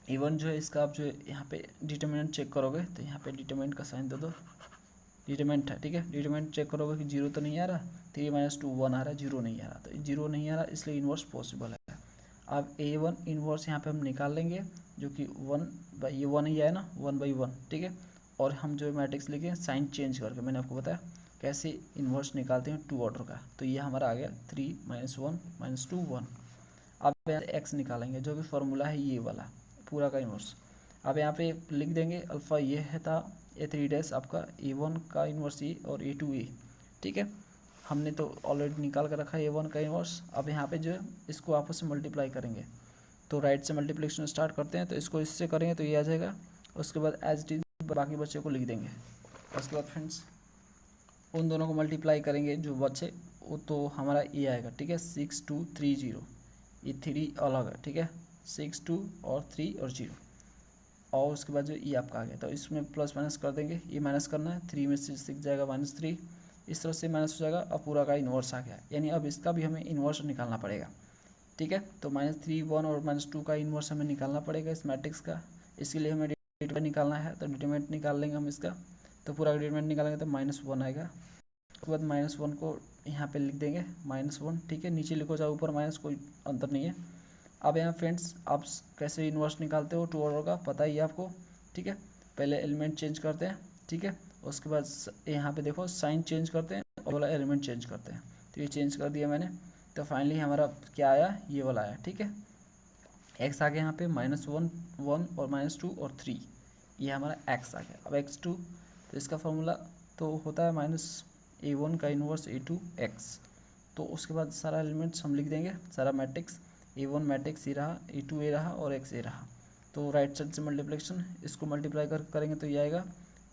A1 जो है इसका आप जो है यहाँ पे डिटरमिनेंट चेक करोगे, तो यहाँ पे डिटरमिनेंट का साइन दे दो, डिटरमिनेंट है, ठीक है। डिटरमिनेंट चेक करोगे कि 0 तो नहीं आ रहा, 3 - 2 1 आ रहा है, 0 नहीं आ रहा, तो 0 नहीं आ रहा इसलिए इन्वर्स पॉसिबल है। अब A1 इन्वर्स यहाँ पे हम निकाल लेंगे, जो कि 1 ही है ना, 1/1, ठीक है। और हम जो मैट्रिक्स लिखे साइन चेंज करके, मैंने आपको बताया कैसे इन्वर्स निकालते हैं टू ऑर्डर का, तो ये हमारा आ गया 3 - 1 - 2 1। अब यहाँ एक्स निकालेंगे जो कि फॉर्मूला है ये वाला पूरा का इन्वर्स। अब यहाँ पे लिख देंगे अल्फ़ा ये है था A3 आपका, A1 का इन्वर्स ये और A2 ये, ठीक है। हमने तो ऑलरेडी निकाल कर रखा है A1 का इन्वर्स। अब यहाँ पे जो है इसको आपस में मल्टीप्लाई करेंगे, तो राइट से मल्टीप्लिकेशन स्टार्ट करते हैं, तो इसको इससे करेंगे तो ये आ जाएगा। उसके बाद एज इट इज बाकी बच्चे को लिख देंगे। उसके बाद फ्रेंड्स उन दोनों को मल्टीप्लाई करेंगे जो बचे वो, तो हमारा ये आएगा, ठीक है, 6230, ये 3 अलग है, ठीक है, 62 और 3 और 0, और उसके बाद जो ये आपका आ गया, तो इसमें प्लस माइनस कर देंगे, ये माइनस करना है, 3 में से 6 जाएगा -3, इस तरह से माइनस हो जाएगा। अब पूरा का इन्वर्स आ गया, यानी अब इसका भी हमें इन्वर्स निकालना पड़ेगा, ठीक है। तो -3 1 और -2 का इन्वर्स हमें निकालना पड़ेगा इस मैट्रिक्स का। इसके लिए हमें डिटरमिनेंट निकालना है, तो डिटरमिनेंट निकाल लेंगे हम इसका, तो पूरा डिटरमिनेंट निकालेंगे तो -1 आएगा। उसके बाद -1 को यहाँ पे लिख देंगे -1, ठीक है, नीचे लिखो चाहे ऊपर माइनस, कोई अंतर नहीं है। अब यहाँ फ्रेंड्स आप कैसे इन्वर्स निकालते हो टू ऑर्डर का पता ही है आपको, ठीक है। पहले एलिमेंट चेंज करते हैं, ठीक है, उसके बाद यहाँ पे देखो साइन चेंज करते हैं और वाला एलिमेंट चेंज करते हैं, तो ये चेंज कर दिया मैंने, तो फाइनली हमारा क्या आया, ये वाला आया, ठीक है। एक्स आ गया यहाँ पे -1 1 और -2 और 3, ये हमारा एक्स आ गया। अब x2, तो इसका फॉर्मूला तो होता है -A1 का इन्वर्स A2 x, तो उसके बाद सारा एलिमेंट्स हम लिख देंगे, सारा मैट्रिक्स, A1 मैट्रिक्स ये रहा, A2 ये रहा और x ये रहा, तो राइट साइड से मल्टीप्लिकेशन, इसको मल्टीप्लाई करेंगे तो ये आएगा,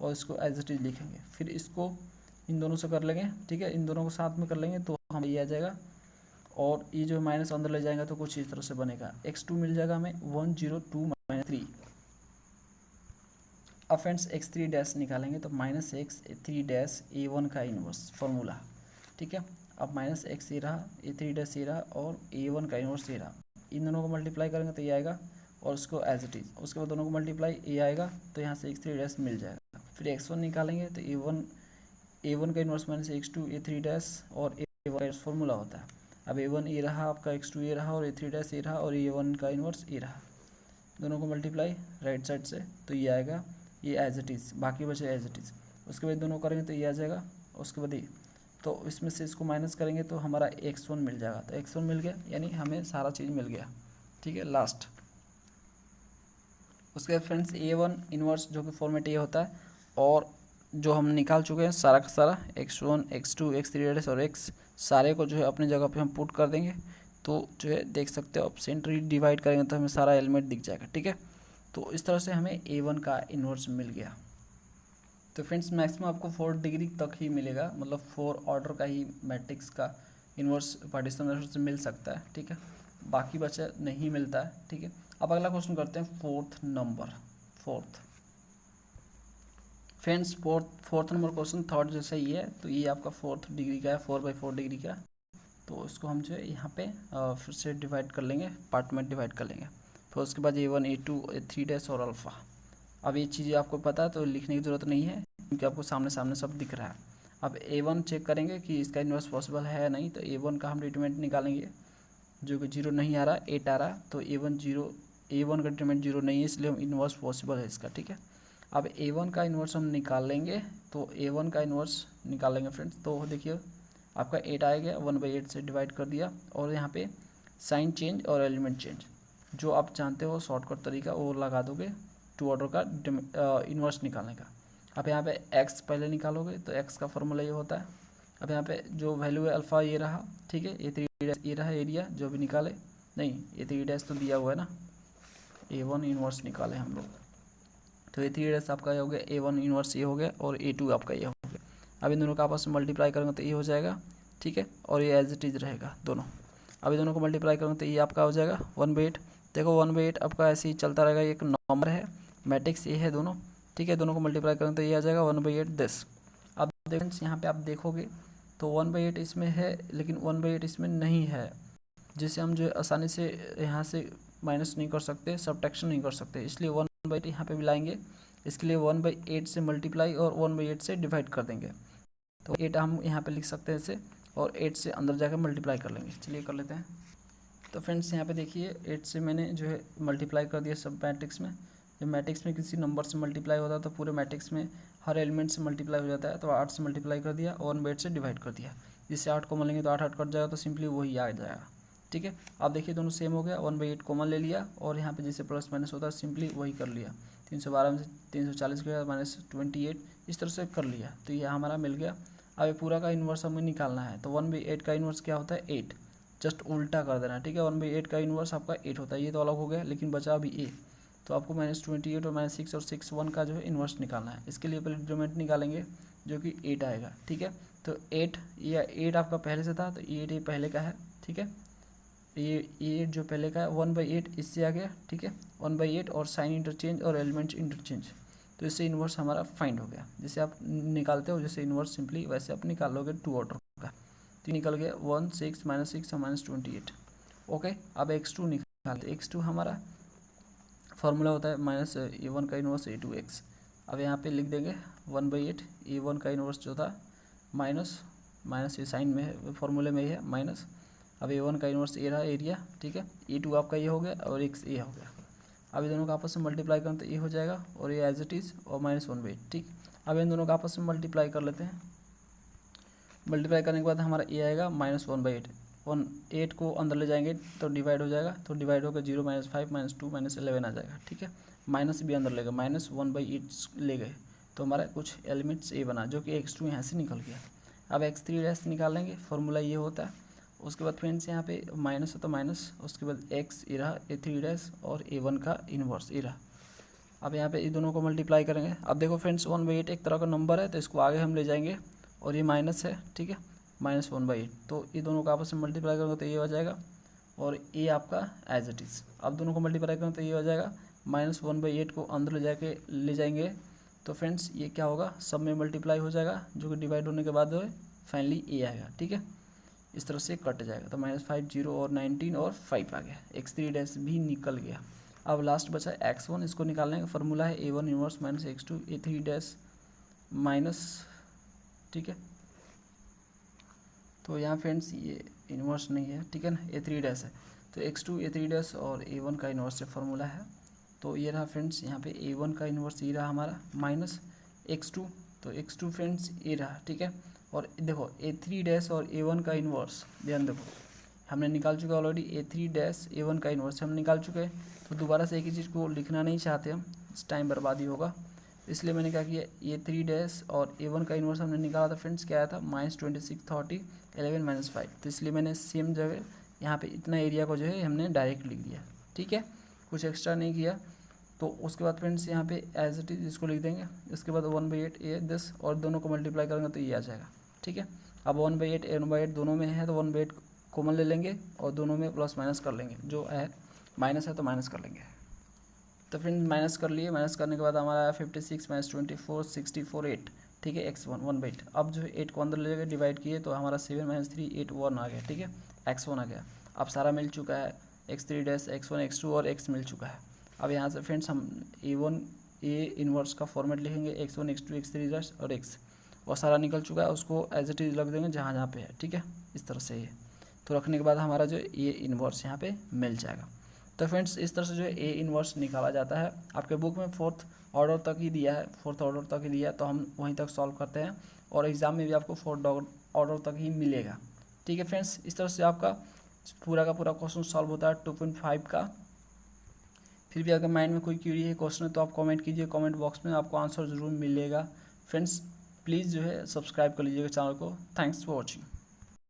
और इसको एज इट इज लिखेंगे, फिर इसको इन दोनों से कर लेंगे, ठीक है, इन दोनों को साथ में कर लेंगे तो हम ये आ जाएगा, और ये जो माइनस अंदर ले जाएगा तो कुछ इस तरह से बनेगा, x2 मिल जाएगा हमें 102 - 3। अब फ्रेंड्स x3 निकालेंगे तो -x3 A1 का इन्वर्स फॉर्मूला, ठीक है। अब -x ये रहा, A3 ये रहा और A1 का इन्वर्स ये रहा, इन दोनों को मल्टीप्लाई करेंगे तो ये आएगा, और उसको एज इट इज, उसके बाद दोनों को मल्टीप्लाई ये आएगा, तो यहाँ से x3 मिल जाएगा। फिर x1 निकालेंगे तो A1 का इन्वर्स -x2 A3 और A1 का फॉर्मूला होता है। अब A1 ये रहा आपका, x2 ये रहा और A3 ये रहा, और A1 का इन्वर्स ये रहा, दोनों को मल्टीप्लाई राइट साइड से तो ये आएगा, ये एज इट इज़, बाकी बचे एज इट इज़। उसके बाद दोनों करेंगे तो ये आ जाएगा, उसके बाद ये, तो इसमें से इसको माइनस करेंगे तो हमारा x1 मिल जाएगा, तो x1 मिल गया, यानी हमें सारा चीज़ मिल गया, ठीक है, लास्ट। उसके बाद फ्रेंड्स A1 इन्वर्स जो कि फॉर्मेट ये होता है, और जो हम निकाल चुके हैं सारा का सारा x1 x2 x3 और x सारे को जो है अपनी जगह पे हम पुट कर देंगे, तो जो है देख सकते हो, अब सेंट्री डिवाइड करेंगे तो हमें सारा एलिमेंट दिख जाएगा, ठीक है। तो इस तरह से हमें A1 का इन्वर्स मिल गया। तो फ्रेंड्स मैक्सिमम आपको 4 डिग्री तक ही मिलेगा, मतलब 4 ऑर्डर का ही मैट्रिक्स का इन्वर्स पार्टीशन मेथड से मिल सकता है, ठीक है, बाकी बचा नहीं मिलता है, ठीक है। अब अगला क्वेश्चन करते हैं fourth number. Friends fourth number question third जैसा ही है, तो ये आपका 4th डिग्री का है, 4/4 डिग्री का, तो इसको हम जो है यहाँ पे फिर से डिवाइड कर लेंगे, पार्ट में डिवाइड कर लेंगे। फिर उसके बाद A1 A2 A3 और अल्फ़ा। अब ये चीज़ें आपको पता है तो लिखने की ज़रूरत नहीं है, क्योंकि आपको सामने सामने सब दिख रहा है। अब A1 चेक करेंगे कि इसका इन्वर्स पॉसिबल है या नहीं, तो A1 का हम डिटरमिनेंट निकालेंगे, जो कि 0 नहीं आ रहा, 8 आ रहा, तो A1 का डिटरमिनेंट 0 नहीं है, इसलिए हम इन्वर्स पॉसिबल है इसका, ठीक है। अब A1 का इन्वर्स हम निकाल लेंगे, तो A1 का इन्वर्स निकालेंगे फ्रेंड्स, तो देखिए आपका 8 आएगा, 1/8 से डिवाइड कर दिया, और यहाँ पे साइन चेंज और एलिमेंट चेंज जो आप जानते हो शॉर्टकट तरीका वो लगा दोगे, टू ऑर्डर का इन्वर्स निकालने का। अब यहाँ पे एक्स पहले निकालोगे तो एक्स का फॉर्मूला ये होता है। अब यहाँ पे जो वैल्यू है अल्फ़ा ये रहा, ठीक है, ए थ्री डैश ये रहा एरिया जो भी निकाले, नहीं ए थ्री डैश तो दिया हुआ है ना, ए वन इन्वर्स निकाले हम लोग, तो ए थ्री डैश आपका ये हो गया, ए वन इन्वर्स ये हो गया और ए टू आपका ये हो गया। अब इन दोनों का आपस में मल्टीप्लाई करेंगे तो ये हो जाएगा, ठीक है, और ये एज इट इज़ रहेगा दोनों। अब ये दोनों को मल्टीप्लाई करेंगे तो ये आपका हो जाएगा 1/8। देखो 1/8 आपका ऐसे ही चलता रहेगा, एक नंबर है, मैट्रिक्स ये है दोनों, ठीक है, दोनों को मल्टीप्लाई करेंगे तो ये आ जाएगा 1/8 10। अब देखो यहाँ पे आप देखोगे तो 1/8 इसमें है लेकिन 1/8 इसमें नहीं है, जिसे हम जो आसानी से यहाँ से माइनस नहीं कर सकते, सब्ट्रैक्शन नहीं कर सकते, इसलिए 1/8 यहाँ पे भी लाएंगे। इसके लिए 1/8 से मल्टीप्लाई और 1/8 से डिवाइड कर देंगे, तो 8 हम यहाँ पे लिख सकते हैं इसे, और 8 से अंदर जाकर मल्टीप्लाई कर लेंगे। चलिए कर लेते हैं। तो फ्रेंड्स यहाँ पे देखिए 8 से मैंने जो है मल्टीप्लाई कर दिया सब मैट्रिक्स में। जब मैट्रिक्स में किसी नंबर से मल्टीप्लाई होता है तो पूरे मैट्रिक्स में हर एलिमेंट से मल्टीप्लाई हो जाता है, तो 8 से मल्टीप्लाई कर दिया और 1/8 से डिवाइड कर दिया। जिससे 8 कॉमन लेंगे तो 8 कट जाएगा, तो सिंपली वही आ जाएगा, ठीक है। अब देखिए दोनों सेम हो गया, 1/8 कॉमन ले लिया और यहाँ पे जैसे प्लस माइनस होता है सिंपली वही कर लिया। 312 में से 340 गया -28, इस तरह से कर लिया, तो ये हमारा मिल गया। अब ये पूरा का इन्वर्स हमें निकालना है, तो 1/8 का इन्वर्स क्या होता है 8, जस्ट उल्टा कर देना, ठीक है। 1/8 का इन्वर्स आपका 8 होता है, ये तो अलग हो गया, लेकिन बचा अभी ए, तो आपको -28 और -6 और 6 1 का जो है इन्वर्स निकालना है। इसके लिए पहले डिटरमिनेंट निकालेंगे जो कि 8 आएगा, ठीक है। तो 8 या 8 आपका पहले से था, तो 8 ये पहले का है, ठीक है, ये जो पहले का है 1/8 इससे आ गया, ठीक है, 1/8 और साइन इंटरचेंज और एलिमेंट्स इंटरचेंज, तो इससे इन्वर्स हमारा फाइंड हो गया। जैसे आप निकालते हो जैसे इन्वर्स सिंपली वैसे आप निकाल लोगे टू ऑर्डर का, तो निकल गया 1 6 -6 और -28। ओके, अब x2 निकालते, x2 हमारा फार्मूला होता है -a1 का इन्वर्स a2x। अब यहाँ पे लिख देंगे 1/8 a1 का इन्वर्स जो था माइनस ये साइन में है, फार्मूले में ही है माइनस। अब a1 का इन्वर्स ए रहा एरिया, ठीक है, a2 आपका ये हो गया और x ए हो गया। अब ये दोनों का आपस में मल्टीप्लाई करें तो ये हो जाएगा और ये एज इट इज़ और -1/8, ठीक। अब इन दोनों का आपस में मल्टीप्लाई कर लेते हैं। मल्टीप्लाई करने के बाद हमारा ये आएगा -1/8, 8 को अंदर ले जाएंगे तो डिवाइड हो जाएगा, तो डिवाइड होकर 0 -5 -2 -11 आ जाएगा, ठीक है। माइनस भी अंदर ले गए, -1/8 ले गए, तो हमारा कुछ एलिमेंट्स ए बना, जो कि x2 यहाँ से निकल गया। अब x3 डैश निकाल लेंगे, फॉर्मूला ये होता है। उसके बाद फ्रेंड्स यहाँ पे माइनस है तो माइनस, उसके बाद x ए रहा a3 डैश और a1 का इन्वर्स ए रहा। अब यहाँ पे ये दोनों को मल्टीप्लाई करेंगे। अब देखो फ्रेंड्स 1/8 एक तरह का नंबर है, तो इसको आगे हम ले जाएंगे, और ये माइनस है, ठीक है, -1/8, तो ये दोनों को आपस में मल्टीप्लाई करोगे तो ये हो जाएगा, और ये आपका एज इट इज़। अब दोनों को मल्टीप्लाई करेंगे तो ये हो जाएगा, -1/8 को अंदर ले जाएंगे, तो फ्रेंड्स ये क्या होगा, सब में मल्टीप्लाई हो जाएगा, जो कि डिवाइड होने के बाद फाइनली ए आएगा, ठीक है। इस तरह से कट जाएगा, तो -5 0 और 19 और 5 आ गया, x3 डैश भी निकल गया। अब लास्ट बचा x1, इसको निकालने का फॉर्मूला है a1 inverse -x2 a3 dash minus, ठीक है। तो यहाँ फ्रेंड्स ये इन्वर्स नहीं है, ठीक है ना, a3 डैश है, तो x2 a3 डैश और a1 का इन्वर्स से फॉर्मूला है। तो ये रहा फ्रेंड्स, यहाँ पे a1 का इन्वर्स ये रहा हमारा -x2, तो x2 फ्रेंड्स ये रहा, ठीक है। और देखो a3 डैश और a1 का इन्वर्स, ध्यान देखो हमने निकाल चुका ऑलरेडी, a3 डैश a1 का इन्वर्स हम निकाल चुके हैं, तो दोबारा से एक ही चीज़ को लिखना नहीं चाहते हम, इस टाइम बर्बादी होगा, इसलिए मैंने क्या किया, a3 डैश और a1 का इन्वर्स हमने निकाला था फ्रेंड्स, क्या आया था -26 30 11 -5, तो इसलिए मैंने सेम जगह यहाँ पे इतना एरिया को जो है हमने डायरेक्ट लिख दिया, ठीक है, कुछ एक्स्ट्रा नहीं किया। तो उसके बाद फ्रेंड्स यहाँ पे एज इट इज़ इसको लिख देंगे, इसके बाद 1/8 ए 10 और दोनों को मल्टीप्लाई करेंगे तो ये आ जाएगा, ठीक है। अब 1/8 1/8 दोनों में है, तो 1/8 कॉमन ले लेंगे और दोनों में प्लस माइनस कर लेंगे, जो है माइनस है तो माइनस कर लेंगे। तो फ्रेंड माइनस कर लिए, माइनस करने के बाद हमारा आया 56 -24 64 8, ठीक है, x1 1/8। अब जो 8 को अंदर ले जाकर डिवाइड किए तो हमारा 7 -3 8 1 आ गया, ठीक है, x1 आ गया। अब सारा मिल चुका है, x3 डैश x1 x2 और x मिल चुका है। अब यहाँ से फ्रेंड्स हम a1 ए इन्वर्स का फॉर्मेट लिखेंगे, x1 x2 x3 डैश और x, और सारा निकल चुका है, उसको एज इट इज़ रख देंगे जहाँ जहाँ पे है, ठीक है, इस तरह से ये, तो रखने के बाद हमारा जो ए इन्वर्स यहाँ पे मिल जाएगा। तो फ्रेंड्स इस तरह से जो है ए इन्वर्स निकाला जाता है। आपके बुक में 4th ऑर्डर तक ही दिया है, 4th ऑर्डर तक ही दिया है, तो हम वहीं तक सॉल्व करते हैं, और एग्ज़ाम में भी आपको 4th ऑर्डर तक ही मिलेगा, ठीक है फ्रेंड्स। इस तरह से आपका पूरा का पूरा क्वेश्चन सॉल्व होता है 2.5 का। फिर भी अगर माइंड में कोई क्यूरी है, क्वेश्चन है, तो आप कमेंट कीजिए, कमेंट बॉक्स में आपको आंसर ज़रूर मिलेगा। फ्रेंड्स प्लीज़ जो है सब्सक्राइब कर लीजिएगा चैनल को। Thanks for watching.